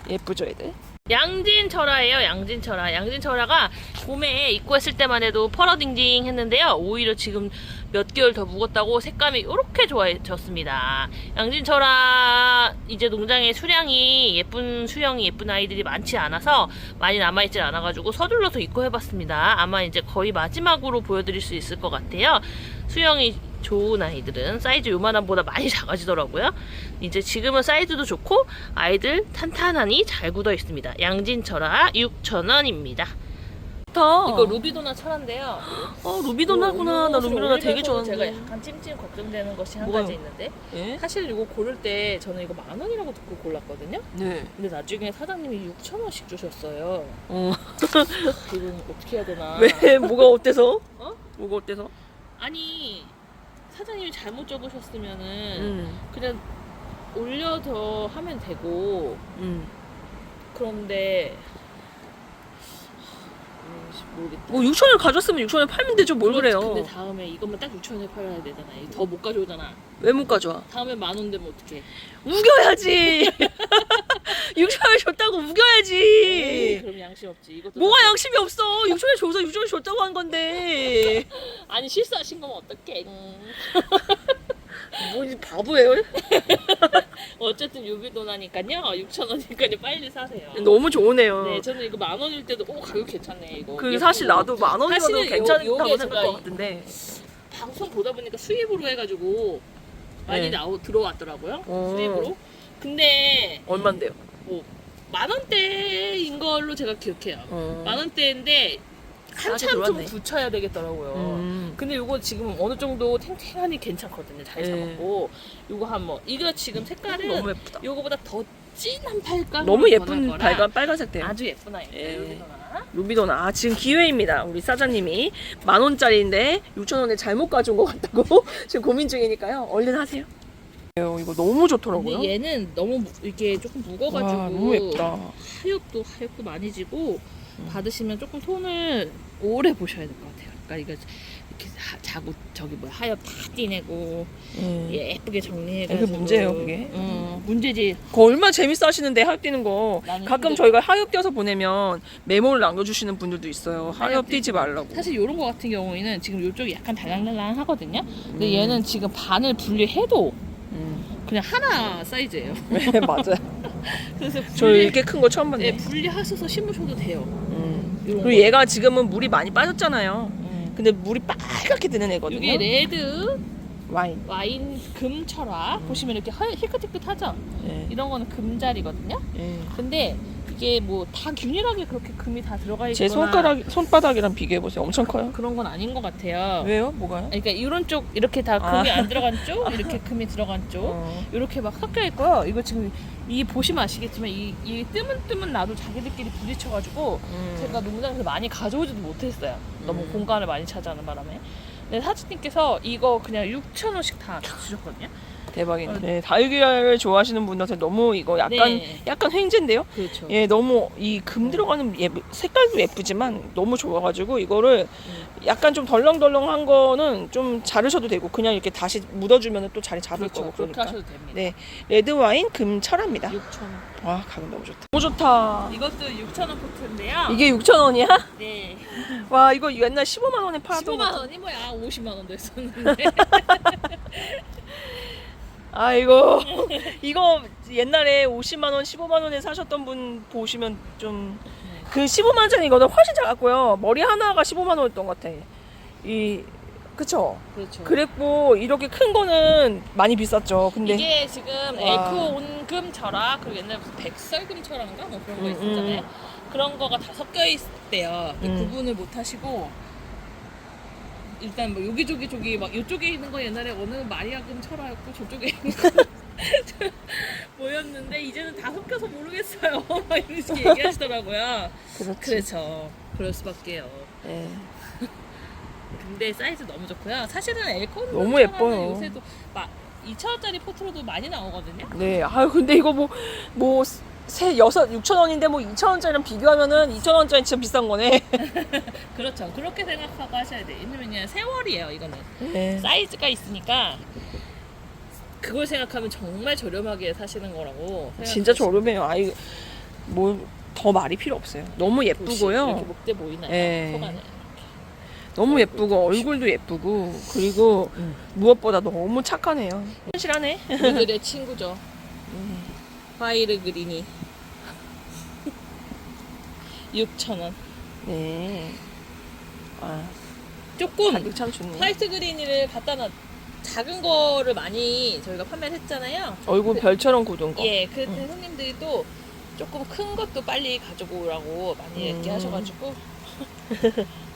예쁘죠, 애들? 양진철화예요. 양진철화. 양진철화가 봄에 입고했을 때만 해도 펄어딩딩 했는데요. 오히려 지금 몇 개월 더 묵었다고 색감이 이렇게 좋아졌습니다. 양진철화 이제 농장에 수량이 예쁜 수영이 예쁜 아이들이 많지 않아서 많이 남아있질 않아가지고 서둘러서 입고해봤습니다. 아마 이제 거의 마지막으로 보여드릴 수 있을 것 같아요. 수영이 좋은 아이들은 사이즈 요만함보다 많이 작아지더라고요. 이제 지금은 사이즈도 좋고 아이들 탄탄하니 잘 굳어 있습니다. 양진철화 6,000원입니다. 좋다. 이거 루비도나 철화인데요. 루비도나구나. 나 루비도나 되게 제가 좋아하는데. 약간 찜찜 걱정되는 것이 한 뭐가요? 가지 있는데 예? 사실 이거 고를 때 저는 이거 10,000원이라고 듣고 골랐거든요. 네. 근데 나중에 사장님이 6,000원씩 주셨어요. 이건 어떻게 해야 되나? 왜? 뭐가 어때서? 어? 뭐가 어때서? 아니 사장님이 잘못 적으셨으면은 그냥 올려서 하면 되고 그런데 모르겠다. 뭐 6,000원 가져왔으면 6,000원에 팔면 되죠. 뭘 그래요? 근데 다음에 이것만 딱 6,000원에 팔아야 되잖아. 더 못 가져오잖아. 왜 못 가져와? 다음에 10,000원 되면 어떡해? 우겨야지. 6,000원 줬다고 에이, 우겨야지. 그럼 양심 없지. 이것도 뭐가 다- 양심이 없어. 6,000원 줘서 6,000원 줬다고 한 건데. 아니 실수하신 거면 어떡해? 뭐 바보예요? 어쨌든 유비도나니까요. 6,000원이니까요. 빨리 사세요. 너무 좋으네요. 네, 저는 이거 10,000원일 때도 가격 괜찮네 이거. 그 사실 나도 10,000원이라도 사실은 괜찮다고 요게 생각할 제가 것 같은데. 방송 보다 보니까 수입으로 해가지고 많이 네. 들어왔더라고요. 어. 수입으로. 근데 얼만데요? 뭐 10,000원대인 걸로 제가 기억해요. 어. 10,000원대인데 한참 좀 들어왔네. 붙여야 되겠더라고요. 근데 이거 지금 어느 정도 탱탱하니 괜찮거든요. 잘 네. 잡았고 이거 한 뭐 이거 지금 색깔은 너무 예쁘다. 이거보다 더 진한 팔감 너무 예쁜 빨간색 대 아주 예쁜 아이예요. 예. 유비도나. 루비도나. 지금 기회입니다. 우리 사장님이 10,000원짜리인데 6,000원에 잘못 가져온 것 같다고 지금 고민 중이니까요. 얼른 하세요. 이거 너무 좋더라고요. 근데 얘는 너무 이게 조금 무거가지고 와, 너무 예쁘다. 하엽도 많이 지고 받으시면 조금 톤을 오래 보셔야 될 것 같아요. 그러니까 이거 이렇게 자고 저기 뭐 하엽 다 띠내고 예쁘게 정리해가지고 그게 문제예요, 그게. 문제지. 그거 얼마나 재밌어 하시는데 하엽 띄는 거. 나는 가끔 힘들어. 저희가 하엽 띄어서 보내면 메모를 남겨주시는 분들도 있어요. 하엽 띄지 말라고. 사실 이런 거 같은 경우에는 지금 이쪽이 약간 달랑달랑 하거든요. 근데 음. 얘는 지금 반을 분리해도 그냥 하나 사이즈예요. 네, 맞아요. 그래서 저 이렇게 큰 거 처음 봤네. 네, 분리하셔서 심으셔도 돼요. 이런 그리고 거. 얘가 지금은 물이 많이 빠졌잖아요. 근데 물이 빨갛게 드는 애거든요. 이게 레드 와인. 금철화 보시면 이렇게 희끗희끗하죠? 예. 이런 거는 금자리거든요. 예. 근데 이게 뭐 다 균일하게 그렇게 금이 다 들어가 있거나 제 손바닥이랑 비교해 보세요. 엄청 커요. 그런 건 아닌 것 같아요. 왜요? 뭐가요? 그러니까 이런 쪽 이렇게 다 금이 안 들어간 쪽, 이렇게 금이 들어간 쪽, 이렇게 막 섞여 있고요. 이거 지금 이 보시면 아시겠지만 이 뜨문뜨문 나도 자기들끼리 부딪혀가지고 제가 농장에서 많이 가져오지도 못했어요. 너무 공간을 많이 차지하는 바람에. 근데 사장님께서 이거 그냥 6,000원씩 다 주셨거든요. 대박이네. 네, 다육이를 좋아하시는 분들한테 너무 이거 약간 횡재인데요. 그렇죠. 예, 너무 이 금 들어가는 색깔도 예쁘지만 너무 좋아가지고 이거를 약간 좀 덜렁덜렁한 거는 좀 자르셔도 되고 그냥 이렇게 다시 묻어주면 또 자리 잡을 그렇죠. 거고 그렇게 그러니까. 하셔도 됩니다. 네, 레드 와인 금철합니다. 6,000원. 와, 가격 너무 좋다. 너무 좋다. 이것도 6,000원 포트인데요. 이게 6,000원이야? 네. 와, 이거 옛날 15만 원에 팔았던 15만 거. 원이 뭐야? 50만 원도 했었는데. 아, 이거 옛날에 50만 원, 15만 원에 사셨던 분 보시면 좀 그 15만 원짜리 이거는 훨씬 작았고요. 머리 하나가 15만 원이었던 것 같아. 그쵸? 그렇죠. 그랬고 이렇게 큰 거는 많이 비쌌죠. 근데 이게 지금 와. 엘코온금철화 그리고 옛날에 무슨 백설금철화인가 뭐 그런 거 있었잖아요. 그런 거가 다 섞여 있대요. 구분을 못 하시고 일단 뭐 여기저기 막 이쪽에 있는 거 옛날에 어느 마리아금 철화였고 저쪽에 있는 거 뭐였는데 이제는 다 섞여서 모르겠어요. 막 이런 식으로 얘기하시더라고요. 그렇죠. 그럴 수밖에요. 예. 근데 사이즈 너무 좋고요. 사실은 엘코온 너무 예뻐요. 요새도 막 2,000원짜리 포트로도 많이 나오거든요. 네. 아유, 근데 이거 세 6,000원인데 2,000원짜리랑 비교하면은 2,000원짜리 진짜 비싼 거네. 그렇죠. 그렇게 생각하고 하셔야 돼요. 왜냐면 세월이에요, 이거는. 네. 사이즈가 있으니까 그걸 생각하면 정말 저렴하게 사시는 거라고. 진짜 저렴해요. 더 말이 필요 없어요. 너무 이렇게 예쁘고요. 목대 보이나요? 네. 속안에. 너무 예쁘고 얼굴도 예쁘고 그리고 무엇보다 너무 착하네요. 현실하네. 우리들의 친구죠. 화이르 그린이 6,000원. 네. 아, 조금 가격 참 좋네. 화이트 그린이를 작은 거를 많이 저희가 판매를 했잖아요. 얼굴 별처럼 굳은 거. 예, 그 손님들이 또 조금 큰 것도 빨리 가지고 오라고 많이 얘기하셔가지고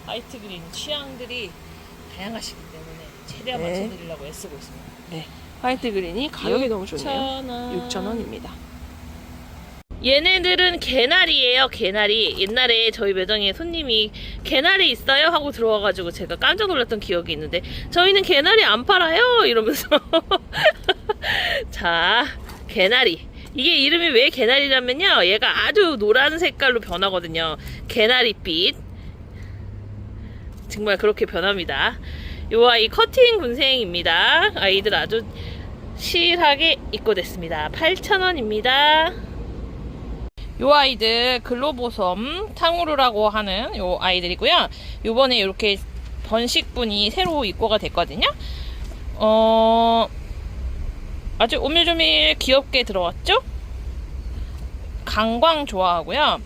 화이트 그린 취향들이 다양하시기 때문에 최대한 네. 맞춰드리려고 애쓰고 있습니다. 네. 화이트 그린이 가격이 너무 좋네요. 6,000원. 6,000원입니다. 얘네들은 개나리예요. 개나리. 옛날에 저희 매장에 손님이 개나리 있어요? 하고 들어와가지고 제가 깜짝 놀랐던 기억이 있는데 저희는 개나리 안 팔아요? 이러면서 자, 개나리. 이게 이름이 왜 개나리냐면요. 얘가 아주 노란 색깔로 변하거든요. 개나리빛. 정말 그렇게 변합니다. 요 아이 커팅 군생입니다. 아이들 아주 실하게 입고됐습니다. 8,000원입니다. 요 아이들 글로보섬 탕후루라고 하는 요 아이들이고요. 요번에 이렇게 번식분이 새로 입고가 됐거든요. 아주 오밀조밀 귀엽게 들어왔죠? 강광 좋아하고요.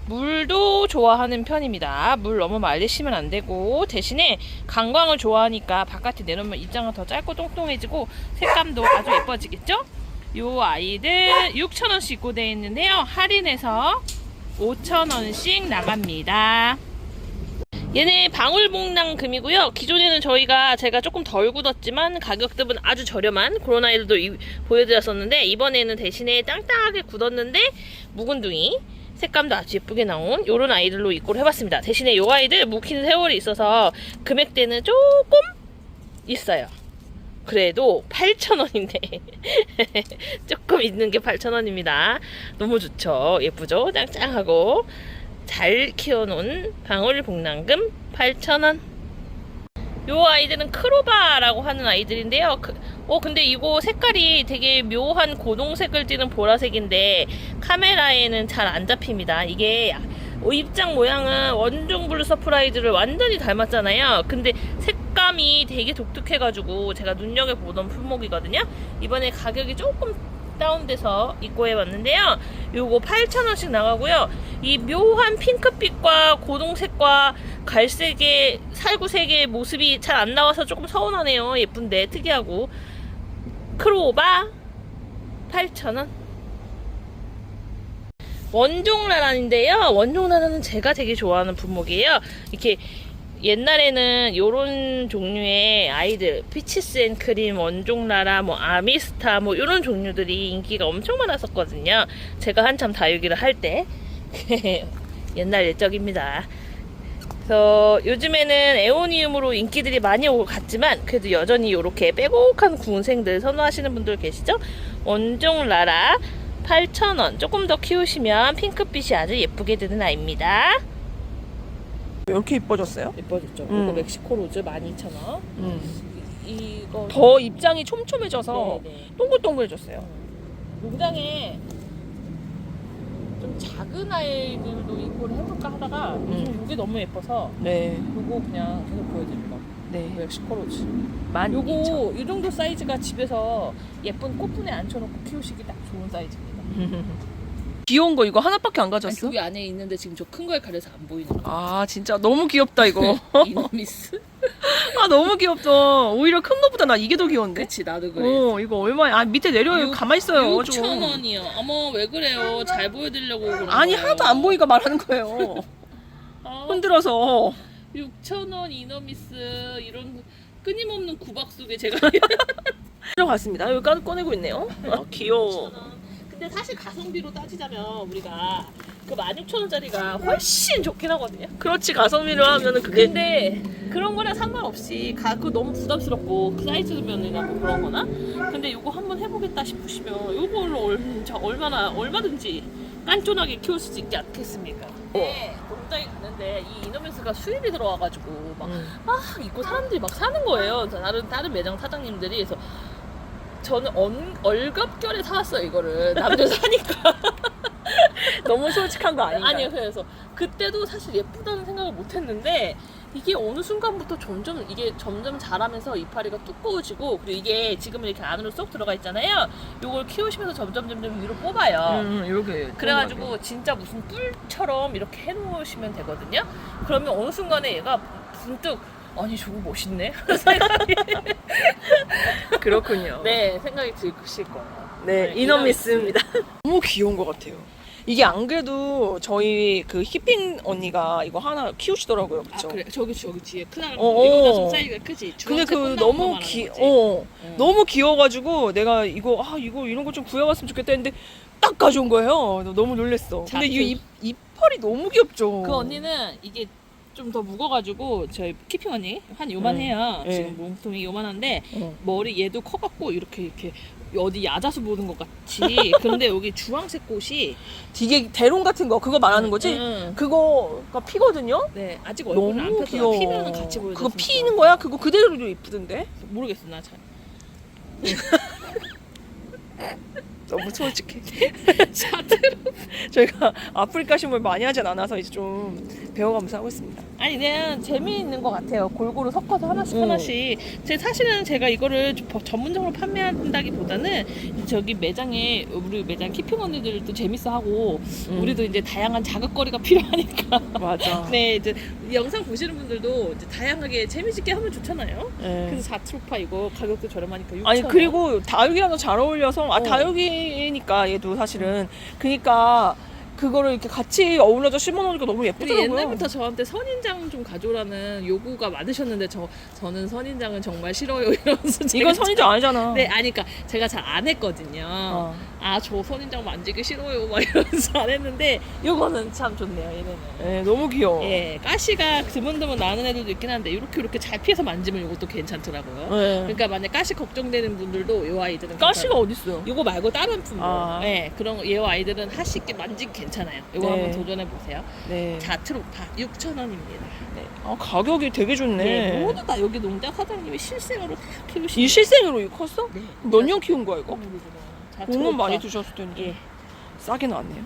물도 좋아하는 편입니다. 물 너무 말리시면 안 되고 대신에 강광을 좋아하니까 바깥에 내놓으면 입장은 더 짧고 똥똥해지고 색감도 아주 예뻐지겠죠? 요 아이들 6,000원씩 입고되어 있는데요. 할인해서 5,000원씩 나갑니다. 얘네 방울복랑금이고요. 기존에는 제가 조금 덜 굳었지만 가격대는 아주 저렴한 그런 아이들도 보여드렸었는데 이번에는 대신에 땅땅하게 굳었는데 묵은둥이 색감도 아주 예쁘게 나온 요런 아이들로 입고를 해봤습니다. 대신에 요 아이들 묵히는 세월이 있어서 금액대는 조금 있어요. 그래도 8,000원인데 조금 있는 게 8,000원입니다. 너무 좋죠. 예쁘죠? 짱짱하고 잘 키워놓은 방울복랑금 8,000원. 요 아이들은 크로바라고 하는 아이들인데요. 근데 이거 색깔이 되게 묘한 고동색을 띠는 보라색인데 카메라에는 잘 안 잡힙니다. 이게 입장 모양은 원종 블루 서프라이즈를 완전히 닮았잖아요. 근데 색감이 되게 독특해가지고 제가 눈여겨보던 품목이거든요. 이번에 가격이 조금 다운돼서 입고해봤는데요. 요거 8,000원씩 나가고요. 이 묘한 핑크빛과 고동색과 갈색의 살구색의 모습이 잘 안 나와서 조금 서운하네요. 예쁜데 특이하고. 크로바 8,000원. 원종라란인데요. 원종라란은 제가 되게 좋아하는 품목이에요. 이렇게 옛날에는 요런 종류의 아이들 피치스 앤 크림, 원종라라, 아미스타 요런 종류들이 인기가 엄청 많았었거든요. 제가 한참 다육이를 할 때 옛날 옛적입니다. 그래서 요즘에는 에오니움으로 인기들이 많이 오고 갔지만 그래도 여전히 이렇게 빼곡한 구운색들 선호하시는 분들 계시죠? 원종 라라 8,000원. 조금 더 키우시면 핑크빛이 아주 예쁘게 드는 아이입니다. 왜 이렇게 이뻐졌어요? 예뻐졌죠? 음. 이거 멕시코 로즈 12,000원. 이거 더 입장이 촘촘해져서 네. 동글동글해졌어요. 농장에 좀 작은 아이들도 입고를 해볼까 하다가 요즘 이게 너무 예뻐서 네. 요거 그냥 계속 보여드릴까. 네. 멕시코 로즈. 12,000원. 요거 이 정도 사이즈가 집에서 예쁜 꽃분에 앉혀놓고 키우시기 딱 좋은 사이즈입니다. 귀여운 거 이거 하나밖에 안 아니, 가졌어? 저기 안에 있는데 지금 저 큰 거에 가려서 안 보이는 거. 아 진짜 너무 귀엽다 이거. 이너미스? 아 너무 귀엽다. 오히려 큰 거보다 나 이게 더 귀여운데? 그치 나도 그래. 이거 얼마야? 아 밑에 내려요. 가만 있어요. 6,000원이요. 어머 왜 그래요? 잘 보여드리려고 그런 아니 거예요. 하나도 안 보이니까 말하는 거예요. 흔들어서. 6,000원 이너미스 이런 끊임없는 구박 속에 제가 들어갔습니다. 여기 꺼내고 있네요. 귀여워. 근데 사실 가성비로 따지자면 우리가 그 16,000원짜리가 훨씬 좋긴 하거든요. 그렇지 가성비로 하면은 그게 근데 그런 거랑 상관없이 그거 너무 부담스럽고 그 사이즈면이나 뭐 그런 거나 근데 이거 한번 해보겠다 싶으시면 이걸로 얼마든지 깐쫀하게 키울 수 있지 않겠습니까? 네, 농장에 갔는데 이 이너미스가 수입이 들어와가지고 막 입고 사람들이 막 사는 거예요. 다른 매장 사장님들이. 그래서 저는 얼갑결에 사왔어요 이거를. 남들 사니까. 너무 솔직한 거 아닌가? 아니요. 그래서 그때도 사실 예쁘다는 생각을 못했는데 이게 어느 순간부터 점점 자라면서 이파리가 두꺼워지고 그리고 이게 지금은 이렇게 안으로 쏙 들어가 있잖아요. 요걸 키우시면서 점점 위로 뽑아요. 이렇게. 그래가지고 진짜 무슨 뿔처럼 이렇게 해놓으시면 되거든요. 그러면 어느 순간에 얘가 문득 아니 저거 멋있네 그렇군요. 네 생각이 드실 거예요. 네, 이너미스입니다. 너무 귀여운 것 같아요. 이게 안 그래도 저희 그 히핑 언니가 이거 하나 키우시더라고요. 그쵸? 아 그래 저기 뒤에 크다. 어. 이거보다 좀 사이즈가 크지. 근데 주황색 그 꽃나무 너무 말하는 거지. 너무 귀여워가지고 내가 이거 이런 거 좀 구해왔으면 좋겠다 했는데 딱 가져온 거예요. 너무 놀랬어. 근데 이 이빨이 너무 귀엽죠. 그 언니는 이게 좀 더 무거가지고 저희 키핑 언니 한 요만해요. 네. 지금 몸통이 요만한데 머리 얘도 커갖고 이렇게 어디 야자수 보는 것 같이. 근데 여기 주황색 꽃이 되게 대롱 같은 거 그거 말하는 거지? 그거가 피거든요. 네 아직 얼굴은 안 너무 폈어요. 귀여워. 피면은 같이 보여줘. 그거 피는 거야? 그거 그대로도 이쁘던데? 모르겠어 나 잘. 너무 솔직해. 저희가 아프리카 식물 많이 하진 않아서 이제 좀 배워가면서 하고 있습니다. 아니 그냥 재미있는 것 같아요. 골고루 섞어서 하나씩. 사실은 제가 이거를 전문적으로 판매한다기보다는 저기 매장에 우리 매장 키핑 언니들도 재밌어 하고 우리도 이제 다양한 자극거리가 필요하니까. 맞아. 네 이제 영상 보시는 분들도 이제 다양하게 재미있게 하면 좋잖아요. 네. 그래서 자트로파 이거 가격도 저렴하니까 6,000원. 아니 그리고 다육이랑도 잘 어울려서 어. 다육이니까 얘도 사실은 그니까 그거를 이렇게 같이 어울려서 심어놓으니까 너무 근데 예쁘더라고요. 옛날부터 저한테 선인장 좀 가져오라는 요구가 많으셨는데 저는 선인장은 정말 싫어요 이러면서 이건 선인장 아니잖아. 네, 아니, 그러니까 제가 잘 안 했거든요. 아, 저 선인장 만지기 싫어요, 막 이러면서 안 했는데, 요거는 참 좋네요, 얘네는. 네, 너무 귀여워. 예, 가시가 드문드문 나는 애들도 있긴 한데, 이렇게 잘 피해서 만지면 이것도 괜찮더라고요. 네. 그러니까 만약 가시 걱정되는 분들도 요 아이들은. 가시가 어딨어요? 요거 말고 다른 품목. 아. 예, 그런, 요 아이들은 하시 있게 만지기 괜찮아요. 요거 네. 한번 도전해보세요. 네. 자트로파 6,000원입니다. 네. 아, 가격이 되게 좋네. 네, 모두 다 여기 농장 사장님이 실생으로 다 키우시는. 이 실생으로 이거 컸어? 네. 몇 년 키운 거야 이거? 모르구나. 돈은 많이 드셨을 텐데 예. 싸게 나왔네요.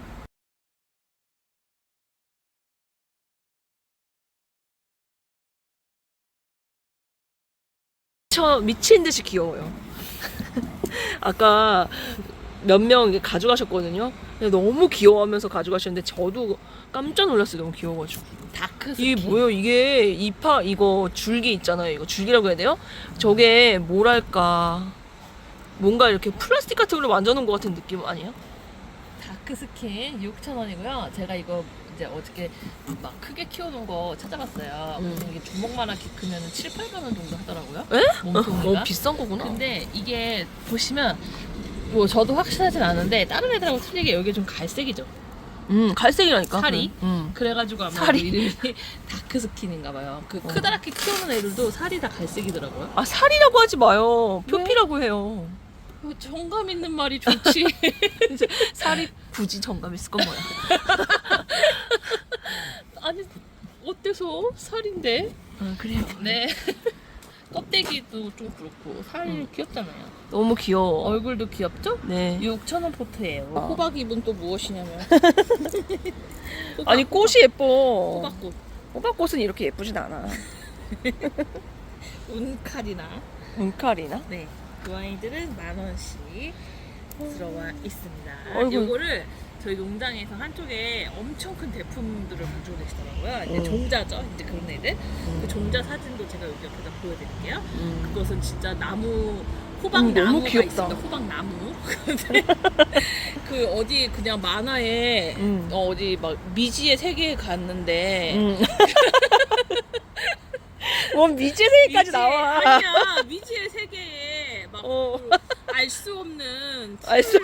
미친 듯이 귀여워요. 아까 몇 명 가져가셨거든요. 근데 너무 귀여워하면서 가져가셨는데 저도 깜짝 놀랐어요. 너무 귀여워가지고. 다크 이게 뭐예요? 이게 이거 줄기 있잖아요. 이거 줄기라고 해야 돼요? 저게 뭐랄까 뭔가 이렇게 플라스틱 같은 걸로 만져놓은 것 같은 느낌 아니에요? 다크 스킨 6,000원이고요. 제가 이거 이제 어저께 막 크게 키워놓은 거 찾아봤어요. 이게 주먹만하게 크면 7, 8만 원 정도 하더라고요. 에? 몸통이가. 비싼 거구나. 근데 이게 보시면 뭐 저도 확실하진 않은데 다른 애들하고 틀리게 여기 좀 갈색이죠. 갈색이라니까. 살이? 응. 그래가지고 아마 살이. 이름이 다크스킨인가 봐요. 그 크다랗게 키우는 애들도 살이 다 갈색이더라고요. 아, 살이라고 하지 마요. 표피라고 해요. 정감 있는 말이 좋지. 살이 굳이 정감있을 건 뭐야. 아니 어때서 살인데? 그래요. 네. 껍데기도 좀 그렇고 살이 귀엽잖아요. 너무 귀여워. 얼굴도 귀엽죠? 네. 6,000원 포트예요. 호박 잎은 또 무엇이냐면 아니, 꽃이 예뻐. 호박꽃, 호박꽃은 이렇게 예쁘진 않아. 운칼이나. 은칼이나? 네. 그 아이들은 10,000원씩 들어와 있습니다. 어이구. 요거를 저희 농장에서 한쪽에 엄청 큰 대품들을 가지고 계시더라고요. 이제 음. 종자죠. 이제 그런 애들. 그 종자 사진도 제가 여기 옆에다 보여드릴게요. 음. 그것은 진짜 나무 너무 호박나무가 귀엽다. 있습니다. 호박나무. 그 어디 그냥 만화에 어디 막 미지의 세계에 갔는데 뭔 미지의 세계까지 나와. 아니야 미지의 세계에 막 어. 알 수 없는 알 수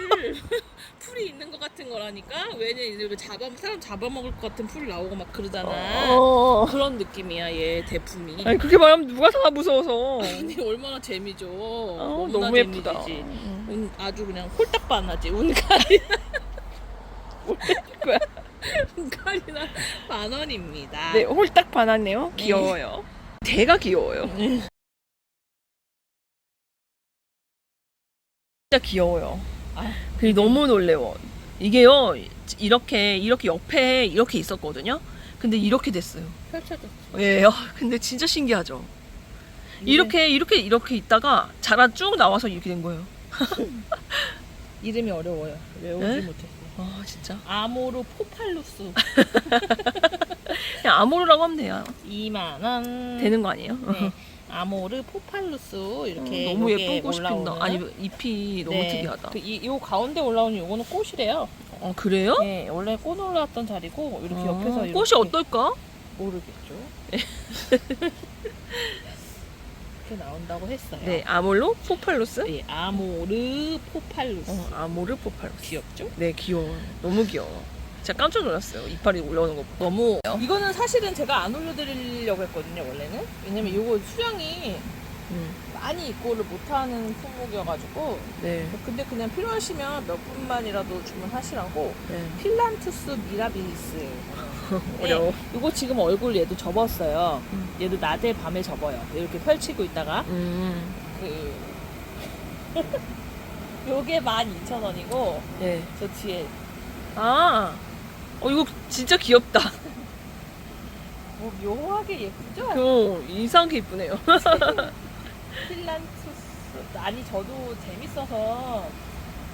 풀이 있는 것 같은 거라니까. 왜냐 이제 사람 잡아먹을 것 같은 풀 나오고 막 그러잖아. 그런 느낌이야 얘 대품이. 아니, 그렇게 말하면 누가 사, 무서워서. 근데 얼마나 재미죠. 너무 예쁘다. 재미지지. 아주 그냥 홀딱반하지. 운칼이나 거야. 운칼이나 10,000원입니다. 네, 홀딱 반았네요. 귀여워요. 대가 귀여워요. 진짜 귀여워요. 그리고 너무 놀래워. 이게요, 이렇게 옆에 이렇게 있었거든요. 근데 이렇게 됐어요. 펼쳐졌어. 예, 근데 진짜 신기하죠. 이렇게 있다가 자라 쭉 나와서 이렇게 된 거예요. 이름이 어려워요. 외우지 네? 못했어요. 아, 진짜. 아모르 포팔루스. 그냥 아모르라고 하면 돼요. 20,000원. 되는 거 아니에요? 네. 아모르 포팔루스 이렇게 너무 요게 예쁜 꽃이 핀다. 올라오는. 아니, 잎이 너무 네. 특이하다. 요 가운데 올라오는 요거는 꽃이래요. 그래요? 네, 원래 꽃 올라왔던 자리고 이렇게 옆에서 이렇게 꽃이 어떨까? 모르겠죠. 이렇게 나온다고 했어요. 네, 아몰로 포팔루스? 네, 아모르 포팔루스. 아모르 포팔루스. 귀엽죠? 네, 귀여워. 너무 귀여워. 제가 깜짝 놀랐어요. 이파리 올라오는 거 보고. 너무 이거는 사실은 제가 안 올려드리려고 했거든요 원래는. 왜냐면 이거 수량이 많이 입고를 못하는 품목이어가지고. 네. 근데 그냥 필요하시면 몇 분만이라도 주문하시라고. 네. 필란투스 미라빌리스. 어려워. 이거 지금 얼굴 얘도 접었어요. 얘도 낮에 밤에 접어요. 이렇게 펼치고 있다가 요게 12,000원이고 네. 저 뒤에 이거 진짜 귀엽다. 뭐 묘하게 예쁘죠? 이상하게 이쁘네요. 필란투스. 아니 저도 재밌어서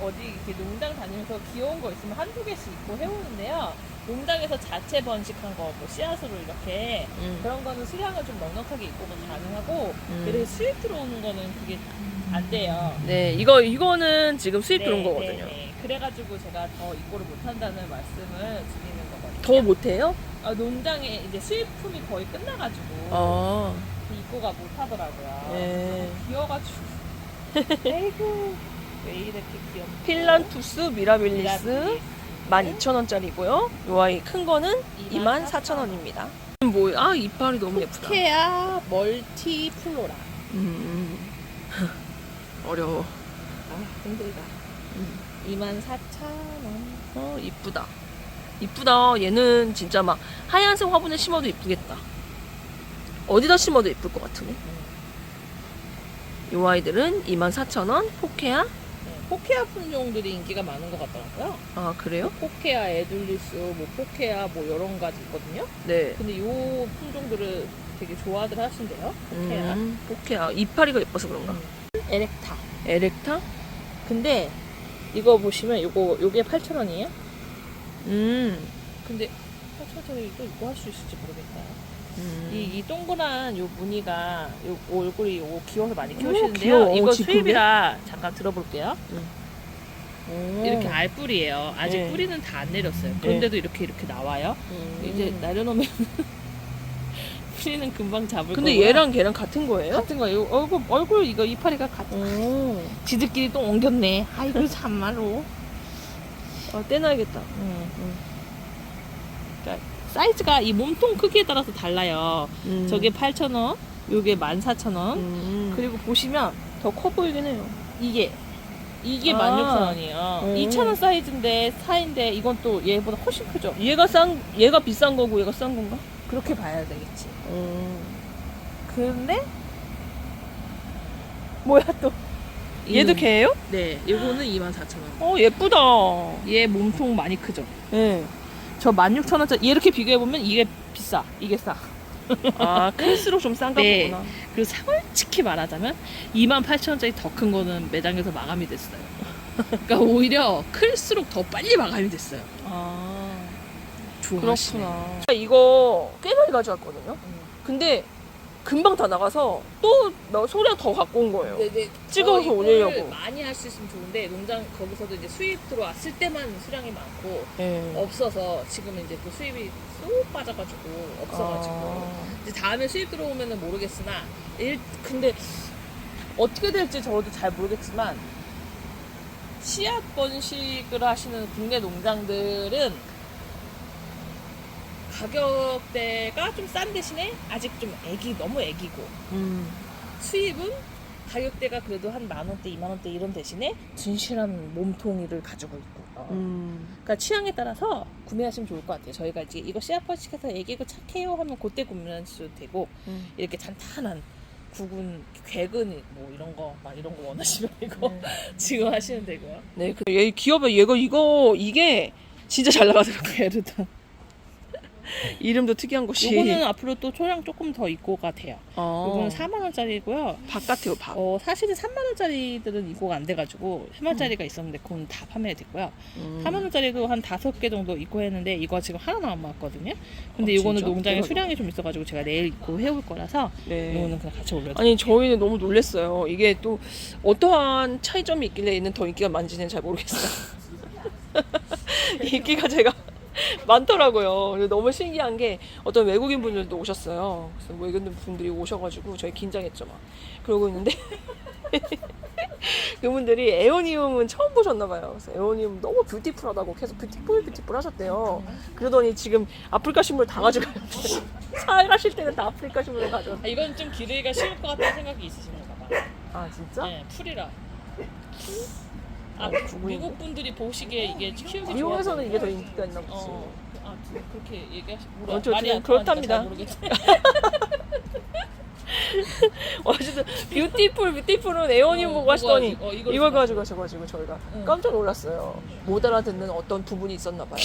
어디 이렇게 농장 다니면서 귀여운 거 있으면 한두 개씩 입고 해오는데요. 농장에서 자체 번식한 거, 뭐 씨앗으로 이렇게 그런 거는 수량을 좀 넉넉하게 입고도 가능하고, 그래서 수입 들어오는 거는 그게 안 돼요. 네, 이거는 지금 수입 들어온 거거든요. 네. 그래가지고 제가 더 입고를 못한다는 말씀을 드리는 거거든요. 더 못해요? 농장에 이제 수입품이 거의 끝나가지고 입고가 못하더라고요. 네. 귀여가지고. 에이구, 왜 이렇게 귀엽지? 필란투스 미라빌리스 12,000원짜리고요. 요 아이 큰 거는 24,000원입니다. 이빨이 너무 예쁘다. 케아 멀티 플로라. 어려워. 힘들다. 24,000원. 이쁘다. 이쁘다. 얘는 진짜 막 하얀색 화분에 심어도 이쁘겠다. 어디다 심어도 예쁠 것 같으네. 요 아이들은 24,000원. 포케아. 포케아 품종들이 인기가 많은 것 같더라고요. 그래요? 포케아 에둘리스, 뭐 포케아 뭐 이런 가지 있거든요. 네. 근데 요 품종들을 되게 좋아들 하신대요. 포케아. 포케아. 이파리가 예뻐서 그런가? 에렉타. 에렉타? 근데 이거 보시면 요게 8,000원이에요. 음. 근데 8,000원짜리 또 이거 할 수 있을지 모르겠다. 이 동그란 요 무늬가 요 얼굴이 요 귀여워서 많이 키우시는데요. 귀여워. 이거 지푸개? 수입이라 잠깐 들어볼게요. 이렇게 알. 알뿌리예요. 아직 네. 뿌리는 다 안 내렸어요. 그런데도 이렇게 나와요. 이제 내려놓으면 뿌리는 금방 잡을 근데 거고요. 얘랑 걔랑 같은 거예요? 같은 거예요. 얼굴 이거 이파리가 같은. 지들끼리 또 옮겼네. 아이고 참말로. 떼놔야겠다. 그러니까 사이즈가 이 몸통 크기에 따라서 달라요. 저게 8,000원, 요게 14,000원. 그리고 보시면 더 커 보이긴 해요. 이게 아. 16,000원이에요. 2,000원 사이즈인데 4인데 이건 또 얘보다 훨씬 크죠. 얘가 비싼 거고 얘가 싼 건가? 그렇게 봐야 되겠지. 근데 뭐야 또? 얘도 걔예요? 네, 요거는 24,000원. 예쁘다. 얘 몸통 많이 크죠. 네. 저 16,000원짜리 얘 이렇게 비교해 보면 이게 비싸. 이게 싸. 아, 클수록 좀 싼가 네. 보구나. 그리고 솔직히 말하자면 28,000원짜리 더 큰 거는 매장에서 마감이 됐어요. 그러니까 오히려 클수록 더 빨리 마감이 됐어요. 아, 좋아하시네. 그렇구나. 이거 꽤 많이 가져왔거든요. 근데 금방 다 나가서 또 소량 더 갖고 온 거예요. 네네. 찍어서 이거를 올리려고. 많이 할 수 있으면 좋은데 농장 거기서도 이제 수입 들어왔을 때만 수량이 많고 네. 없어서 지금 이제 또 수입이 쏙 빠져가지고 없어가지고 이제 다음에 수입 들어오면은 모르겠으나 근데 어떻게 될지 저도 잘 모르겠지만 씨앗 번식을 하시는 국내 농장들은 가격대가 좀 싼 대신에 아직 좀 너무 애기고 수입은 가격대가 그래도 한 10,000원대, 20,000원대 이런 대신에 진실한 몸통이를 가지고 있고 그러니까 취향에 따라서 구매하시면 좋을 것 같아요. 저희가 이제 이거 씨앗 번식해서 애기고 착해요 하면 그때 구매하셔도 되고 이렇게 단단한 구근, 괴근 뭐 이런 거 막 이런 거 원하시면 이거 지금 하시면 되고요. 네, 얘 귀여워. 이게 진짜 잘 나가더라고요. 게르다. 이름도 특이한 것이. 요거는 앞으로 또 초량 조금 더 입고가 돼요. 아, 요거는 40,000원짜리고요. 밥 같아요, 밥. 사실은 30,000원짜리들은 입고가 안 돼가지고 30,000원짜리가 있었는데 그건 다 판매됐고요. 40,000원짜리도 한 5개 정도 입고했는데 이거 지금 하나 남았거든요. 근데 이거는 진짜? 농장에 대박이다. 수량이 좀 있어가지고 제가 내일 입고 해올 거라서 네. 이거는 그냥 같이 올려드릴게요. 아니 저희는 너무 놀랐어요. 이게 또 어떠한 차이점이 있길래 얘는 더 인기가 많은지는 잘 모르겠어요. 인기가 제가 많더라고요. 그래서 너무 신기한 게 어떤 외국인 분들도 오셨어요. 그래서 외국인 분들이 오셔가지고 저희 긴장했죠 막. 그러고 있는데 그분들이 에어니움은 처음 보셨나봐요. 그래서 에어니움 너무 뷰티풀하다고 계속 뷰티풀 하셨대요. 그러더니 지금 아프리카 식물 다 가져가요. 사가실 때는 다 아프리카 식물을 가져가. 이건 좀 기르기가 쉬울 것 같다는 생각이 있으신가 봐요. 아 진짜? 네, 풀이라. 구분인데? 미국 분들이 보시기에 이게 키우기 미국에서는 좋아서 이게 더 인기가 있나 보지. 그렇게 얘기하시고 어쨌든 그렇답니다. 어쨌든 뷰티풀은 에어니움 보고 하시더니 이걸 가지고 하셔가지고 저희가 깜짝 놀랐어요. 못 알아듣는 어떤 부분이 있었나 봐요.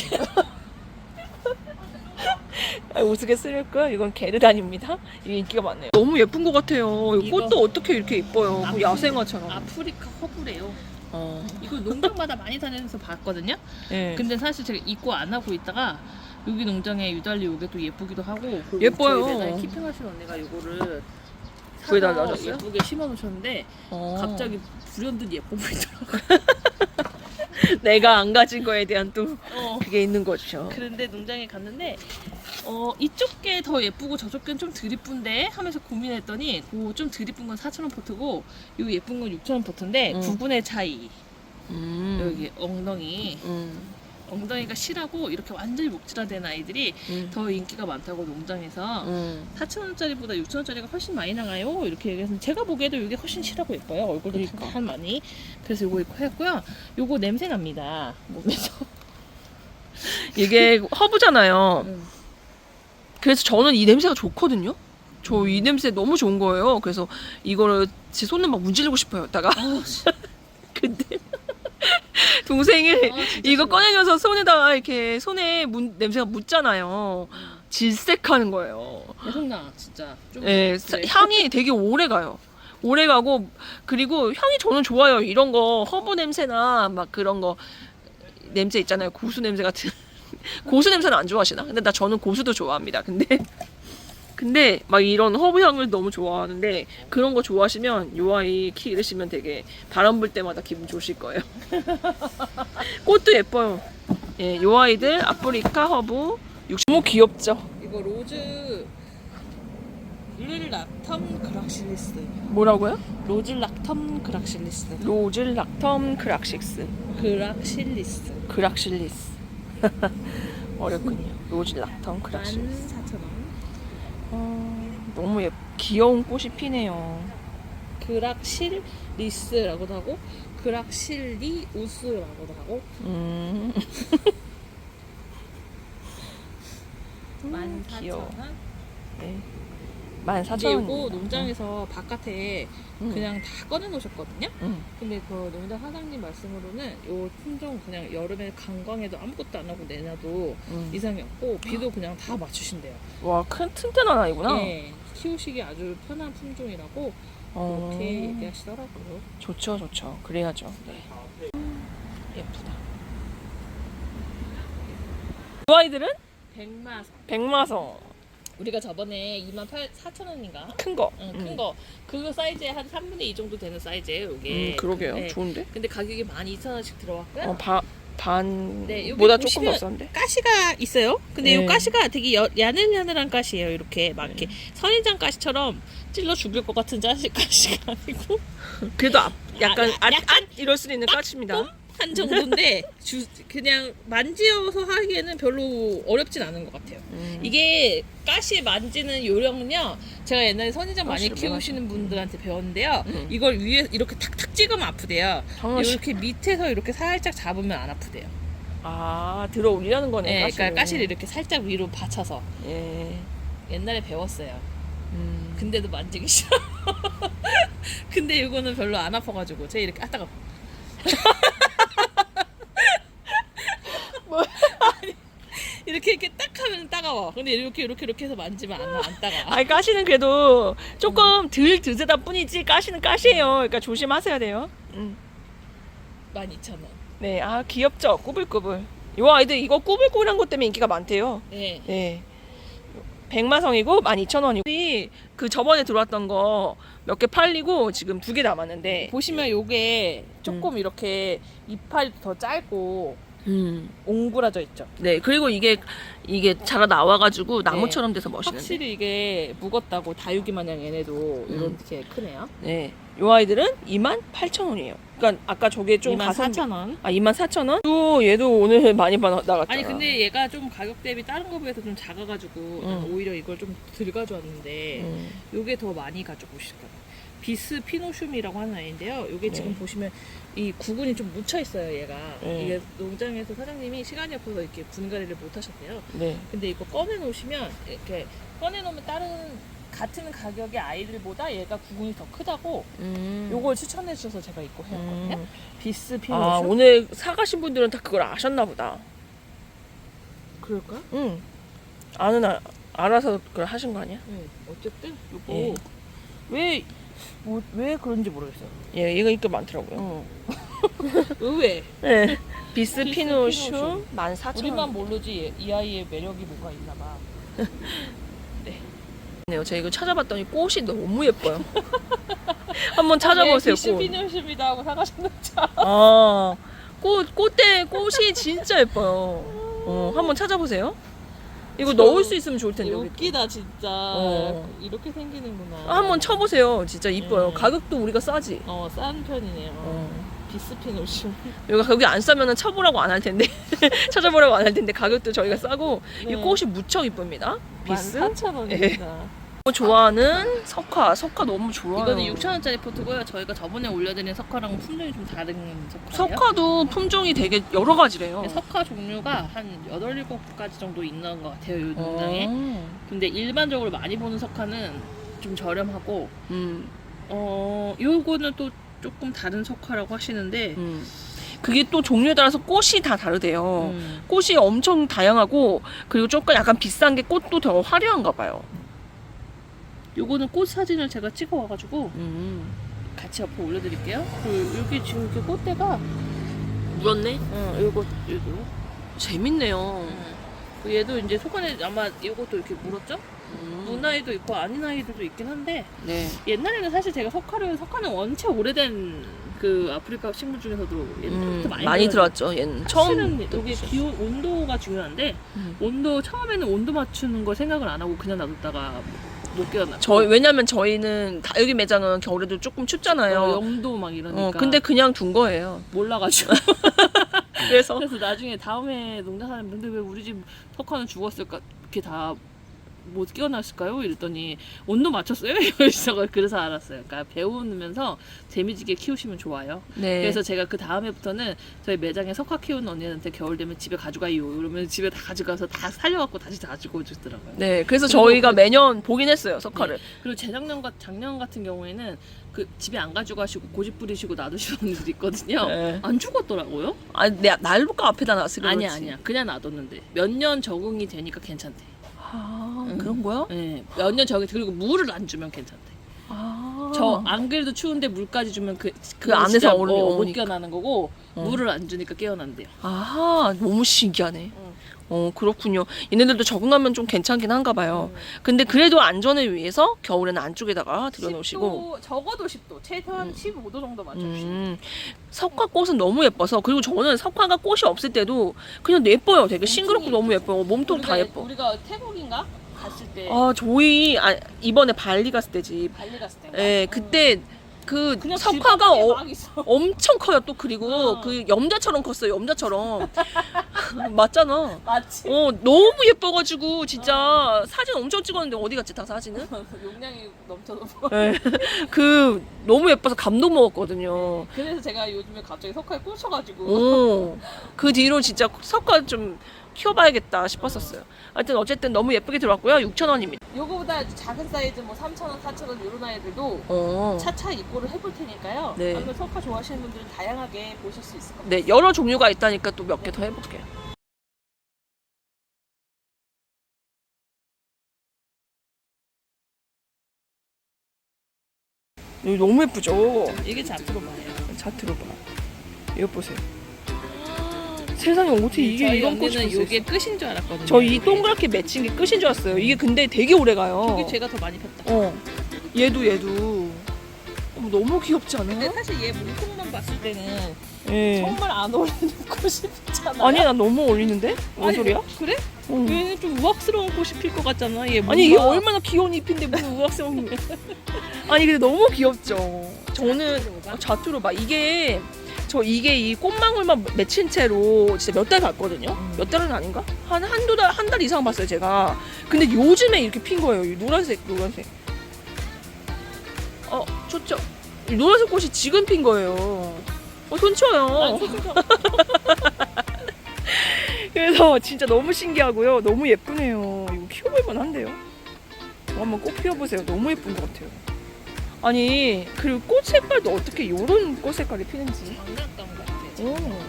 우스갯소리였고요. 이건 게르단입니다. 이게 인기가 많네요. 너무 예쁜 것 같아요. 이 꽃도 어떻게 이렇게 예뻐요. 뭐 야생화처럼. 아프리카 허브래요. 이거 농장마다 많이 다니면서 봤거든요. 네. 근데 사실 제가 입고 안 하고 있다가 여기 농장에 유달리 이게 또 예쁘기도 하고 예뻐요. 저희 매장에 키핑하시는 언니가 이거를 구해달라 사서 하셨어요? 예쁘게 심어놓으셨는데 갑자기 불현듯 예뻐 보이더라고요. 내가 안 가진 거에 대한 또 그게 있는 거죠. 그런데 농장에 갔는데 이쪽 게 더 예쁘고 저쪽 게는 좀 덜 이쁜데 하면서 고민했더니 그 좀 덜 이쁜 건 4,000원 포트고 요 예쁜 건 6,000원 포트인데 구분의 차이. 여기 엉덩이가 실하고 이렇게 완전히 목질화된 아이들이 더 인기가 많다고 농장에서 4,000원짜리보다 6,000원짜리가 훨씬 많이 나가요 이렇게 얘기해서 제가 보기에도 이게 훨씬 실하고 예뻐요. 얼굴도 그러니까. 단단한 많이. 그래서 요거 입고 했고요. 요거 냄새 납니다 몸에서. 이게 허브잖아요. 그래서 저는 이 냄새가 좋거든요. 저 이 냄새 너무 좋은 거예요. 그래서 이거를 제 손을 막 문지르고 싶어요. 이따가. 근데 동생이 이거 꺼내면서 손에다가 이렇게 냄새가 묻잖아요. 질색하는 거예요. 계속나 진짜. 좀 네, 그래. 향이 되게 오래 가요. 오래 가고 그리고 향이 저는 좋아요. 이런 거 허브 냄새나 막 그런 거 냄새 있잖아요. 고수 냄새 같은. 고수 냄새는 안 좋아하시나? 근데 저는 고수도 좋아합니다. 근데 막 이런 허브 향을 너무 좋아하는데 그런 거 좋아하시면 요 아이 기르시면 되게 바람 불 때마다 기분 좋으실 거예요. 꽃도 예뻐요. 예, 요 아이들 아프리카 허브 너무 귀엽죠? 이거 로즈 릴락텀 그락실리스. 뭐라고요? 로즐락텀 그락실리스. 로즐락텀 크락식스. 그락실리스. 그락실리스. 어렵군요. 로즈 락턴 크락실. 14,000원. 너무 귀여운 꽃이 피네요. 그락실 리스라고도 하고 그락실리 우스라고도 하고. 14,000원. 네. 근데 14,000원. 이거 농장에서 바깥에 그냥 다 꺼내 놓으셨거든요. 근데 그 농장 사장님 말씀으로는 요 품종 그냥 여름에 관광에도 아무것도 안 하고 내놔도 이상이 없고 비도 그냥 다 맞추신대요. 와, 큰 튼튼한 아이구나. 네, 키우시기 아주 편한 품종이라고 그렇게 얘기하시더라고요. 좋죠, 좋죠. 그래야죠. 네. 예쁘다. 이 아이들은 백마성. 백마성. 우리가 저번에 24,000원인가? 큰 거. 응, 큰 거. 그 사이즈에 한 3분의 2 정도 되는 사이즈예요, 이게. 그러게요. 네. 좋은데? 근데 가격이 12,000원씩 들어왔고요. 네, 여기 반보다 조금 보시면 더 싼데? 가시가 있어요. 근데 네. 이 가시가 되게 야늘야늘한 가시예요. 이렇게 막 이렇게 선인장 가시처럼 찔러 죽일 것 같은 가시가 아니고 그래도 약간 약간 이럴 수 있는 까치입니다. 한 정도인데 그냥 만지어서 하기에는 별로 어렵진 않은 것 같아요. 이게 가시 만지는 요령은요. 제가 옛날에 선인장 많이 가시를 키우시는 분들한테 배웠는데요. 이걸 위에 이렇게 탁탁 찍으면 아프대요. 이렇게 밑에서 이렇게 살짝 잡으면 안 아프대요. 아, 들어 올리라는 거네. 네, 가시를. 그러니까 가시를 이렇게 살짝 위로 받쳐서 예. 옛날에 배웠어요. 근데도 만지기 싫어. 근데 이거는 별로 안 아파가지고 제가 이렇게 따가 이렇게 딱 하면 따가워. 근데 이렇게 해서 만지면 안 따가. 아니, 가시는 그래도 조금 덜 드세다 뿐이지 가시는 가시예요. 그러니까 조심하셔야 돼요. 12,000원. 네, 아 귀엽죠? 꾸불꾸불. 요 아이들 이거 꾸불꾸불한 것 때문에 인기가 많대요. 네. 네. 백마성이고 12,000원이고 그 저번에 들어왔던 거 몇 개 팔리고 지금 2개 남았는데 보시면 요게 조금 이렇게 이파리 더 짧고 음. 옹그라져 있죠. 네, 그리고 이게 자라 나와가지고 나무처럼 돼서 멋있는데. 확실히 이게 묵었다고 다육이 마냥 얘네도 이렇게 크네요. 네, 요 아이들은 28,000원이에요. 그러니까 아까 저게 좀 24,000원. 24,000원? 또 얘도 오늘 많이 나갔잖아. 아니 근데 얘가 좀 가격 대비 다른 거 비해서 좀 작아가지고 오히려 이걸 좀 덜 가져왔는데 요게 더 많이 가져오실까요? 비스 피노슘이라고 하는 아이인데요. 요게 지금 보시면 이 구근이 좀 묻혀 있어요. 얘가 이게 농장에서 사장님이 시간이 없어서 이렇게 분갈이를 못 하셨대요. 네. 근데 이거 꺼내 놓으시면 이렇게 꺼내 놓으면 다른 같은 가격의 아이들보다 얘가 구근이 더 크다고 요걸 추천해 주셔서 제가 이거 해왔거든요. 비스 피노슘. 아, 오늘 사가신 분들은 다 그걸 아셨나 보다. 그럴까? 응. 알아서 그걸 하신 거 아니야? 네. 어쨌든 요거 예. 왜 그런지 모르겠어요. 예, 얘가 인기 많더라고요. 의외. 네. 비스 피노슘 피노슘. 14,000원. 우리만 모르지 이 아이의 매력이 뭐가 있나 봐. 네요. 제가 이거 찾아봤더니 꽃이 너무 예뻐요. 한번 찾아보세요. 비스 꽃. 피노슘이다 하고 사가셨는지 알아. 아, 꽃이 진짜 예뻐요. 한번 찾아보세요. 이거 넣을 수 있으면 좋을 텐데. 여기. 웃기다 진짜. 어. 이렇게 생기는구나. 한번 쳐보세요. 진짜 이뻐요. 가격도 우리가 싸지. 싼 편이네요. 비스 피노슘. 여기가 가격이 안 싸면은 쳐보라고 안 할 텐데 찾아보라고 안 할 텐데 가격도 저희가 싸고 이 꽃이 무척 이쁩니다. 비스. 14,000원입니다. 좋아하는 석화 너무 좋아요. 이거는 6,000원짜리 포트고요. 저희가 저번에 올려드린 석화랑 품종이 좀 다른 석화예요. 석화도 품종이 되게 여러 가지래요. 석화 종류가 한 8, 7가지 정도 있는 것 같아요, 이 농장에. 근데 일반적으로 많이 보는 석화는 좀 저렴하고, 요거는 또 조금 다른 석화라고 하시는데, 그게 또 종류에 따라서 꽃이 다 다르대요. 꽃이 엄청 다양하고, 그리고 조금 약간 비싼 게 꽃도 더 화려한가 봐요. 요거는 꽃 사진을 제가 찍어 와가지고 같이 옆에 올려드릴게요. 그리고 여기 지금 이렇게 꽃대가 물었네? 요거 재밌네요. 그 얘도 이제 속안에 아마 요것도 이렇게 물었죠? 문아이도 있고 아닌 아이들도 있긴 한데 네. 옛날에는 사실 제가 석화는 원체 오래된 그 아프리카 식물 중에서도 옛날부터 많이 들어왔죠. 얘는 처음 사실은 여기 기온 온도가 중요한데 온도 처음에는 온도 맞추는 걸 생각을 안 하고 그냥 놔뒀다가 못 깨어났고 왜냐면 저희는 다육이 매장은 겨울에도 조금 춥잖아요. 0도 막 이러니까 근데 그냥 둔 거예요. 몰라가지고 그래서 그래서 나중에 다음에 농장 사람분들 왜 우리 집 석화는 죽었을까 이렇게 다 못 깨어났을까요? 이랬더니 온도 맞췄어요? 이러시다가 그래서 알았어요. 그러니까 배우면서 재미지게 키우시면 좋아요. 네. 그래서 제가 그 다음에부터는 저희 매장에 석화 키우는 언니한테 겨울 되면 집에 가져가요. 이러면 집에 다 가져가서 다 살려갖고 다시 다 가지고 오시더라고요. 네, 그래서 그리고 저희가 매년 보긴 했어요, 석화를. 그리고 작년 같은 경우에는 그 집에 안 가져가시고 고집 부리시고 놔두시는 분들이 있거든요. 네. 안 죽었더라고요. 아니, 내 날부가 앞에다 놨으려 아니야 그렇지. 아니야 그냥 놔뒀는데 몇 년 적응이 되니까 괜찮대. 그런 거야? 네, 몇 년 적응 그리고 물을 안 주면 괜찮대. 저 안 그래도 추운데 물까지 주면 그 안에서 진짜 얼음이 못 얼으니까. 깨어나는 거고 어. 물을 안 주니까 깨어난대요. 아하, 너무 신기하네. 그렇군요. 얘네들도 적응하면 좀 괜찮긴 한가 봐요. 근데 그래도 안전을 위해서 겨울에는 안쪽에다가 들여놓으시고. 10도, 적어도 10도, 최소한 15도 정도 맞춰주시면 석화꽃은 너무 예뻐서, 그리고 저는 석화가 꽃이 없을 때도 그냥 예뻐요. 되게 싱그럽고 너무 예뻐요. 몸통 다 예뻐. 우리가 태국인가 갔을 때 저희 이번에 발리 갔을 때지. 발리 갔을 때. 예, 그때 그 그냥 석화가 길바닥에 막 있어. 엄청 커요. 또 그리고 그 염자처럼 컸어요. 염자처럼. 맞잖아. 맞지? 너무 예뻐가지고 진짜 사진 엄청 찍었는데 어디 갔지 다 사진은? 용량이 넘쳐서. 네. 그 너무 예뻐서 감동 먹었거든요. 그래서 제가 요즘에 갑자기 석화에 꽂혀가지고. 그 뒤로 진짜 석화 좀 키워봐야겠다 싶었었어요. 하여튼 어쨌든 너무 예쁘게 들어왔고요. 6,000원입니다. 요거보다 작은 사이즈 뭐 3,000원, 4,000원 이런 아이들도 차차 입고를 해볼 테니까요. 네. 아무튼 석화 좋아하시는 분들은 다양하게 보실 수 있을 겁니다. 네, 여러 종류가 있다니까 또 몇 개 더 해볼게요. 여기 너무 예쁘죠? 이게 자트로마예요. 자 들어봐. 이거 보세요. 세상에 어떻게 이게 저희 이런 꽃이 언니는 있어? 이게 끝인 줄 알았거든요. 저 이 동그랗게 맺힌 게 끝인 줄 알았어요. 이게 근데 되게 오래 가요. 이게 제가 더 많이 폈다. 얘도. 너무 귀엽지 않아? 근데 사실 얘 몸통만 봤을 때는 예. 정말 안 어울리는 꽃이 피잖아요. 아니, 난 너무 어울리는데? 뭔 아니, 소리야? 그래? 응. 얘는 좀 우악스러운 꽃이 필 것 같잖아. 얘 아니, 이게 뭔가- 얼마나 귀여운 잎인데 무슨 우악스러운 잎. 아니, 근데 너무 귀엽죠. 저는 자투로봐. 이게 이 꽃망울만 맺힌 채로 진짜 몇 달 갔거든요. 몇 달은 아닌가? 한두 달, 한 달 이상 봤어요, 제가. 근데 요즘에 이렇게 핀 거예요. 이 노란색. 좋죠. 이 노란색 꽃이 지금 핀 거예요. 손 쳐요. 그래서 진짜 너무 신기하고요. 너무 예쁘네요. 이거 키워볼만 한데요. 한번 꼭 피워보세요. 너무 예쁜 것 같아요. 아니, 그리고 꽃 색깔도 어떻게 이런 꽃 색깔이 피는지. 장난감 같아.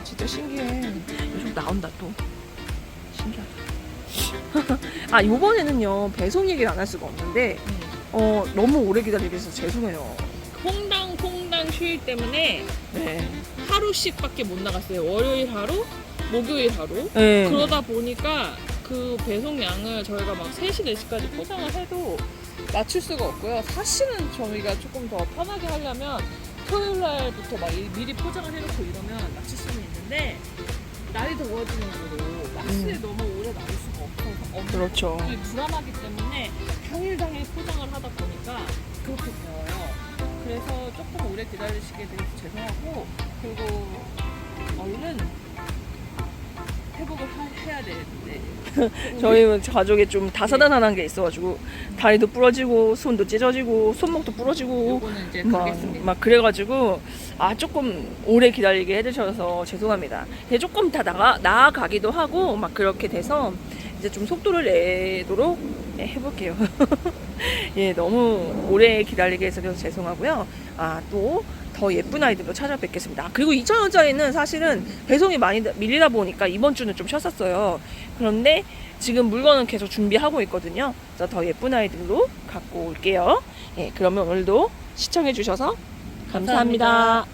진짜 신기해. 요즘 나온다 또. 신기하다. 요번에는요, 배송 얘기를 안 할 수가 없는데, 너무 오래 기다리게 해서 죄송해요. 퐁당 휴일 때문에 네. 하루씩밖에 못 나갔어요. 월요일 하루, 목요일 하루. 네. 그러다 보니까 그 배송량을 저희가 막 3시, 4시까지 포장을 해도 맞출 수가 없고요. 사실은 저희가 조금 더 편하게 하려면 토요일 날부터 막 미리 포장을 해놓고 이러면 맞출 수는 있는데 날이 더워지는 거로 박스에 너무 오래 놔둘 수가 없어서 그렇죠. 불안하기 때문에 당일 포장을 하다 보니까 그렇게 되어요. 그래서 조금 오래 기다리시게 돼서 죄송하고 그리고 얼른 회복을 해야 되는데 저희 가족에 좀 다사다난한 게 있어가지고 다리도 부러지고 손도 찢어지고 손목도 부러지고 요거는 이제 가겠습니다. 막 그래가지고 조금 오래 기다리게 해주셔서 죄송합니다. 이제 조금 다 나아가기도 하고 막 그렇게 돼서 이제 좀 속도를 내도록 해볼게요. 예, 너무 오래 기다리게 해서 죄송하고요. 또 더 예쁜 아이들로 찾아뵙겠습니다. 그리고 2,000원짜리는 사실은 배송이 많이 밀리다 보니까 이번 주는 좀 쉬었었어요. 그런데 지금 물건은 계속 준비하고 있거든요. 그래서 더 예쁜 아이들로 갖고 올게요. 예, 그러면 오늘도 시청해주셔서 감사합니다.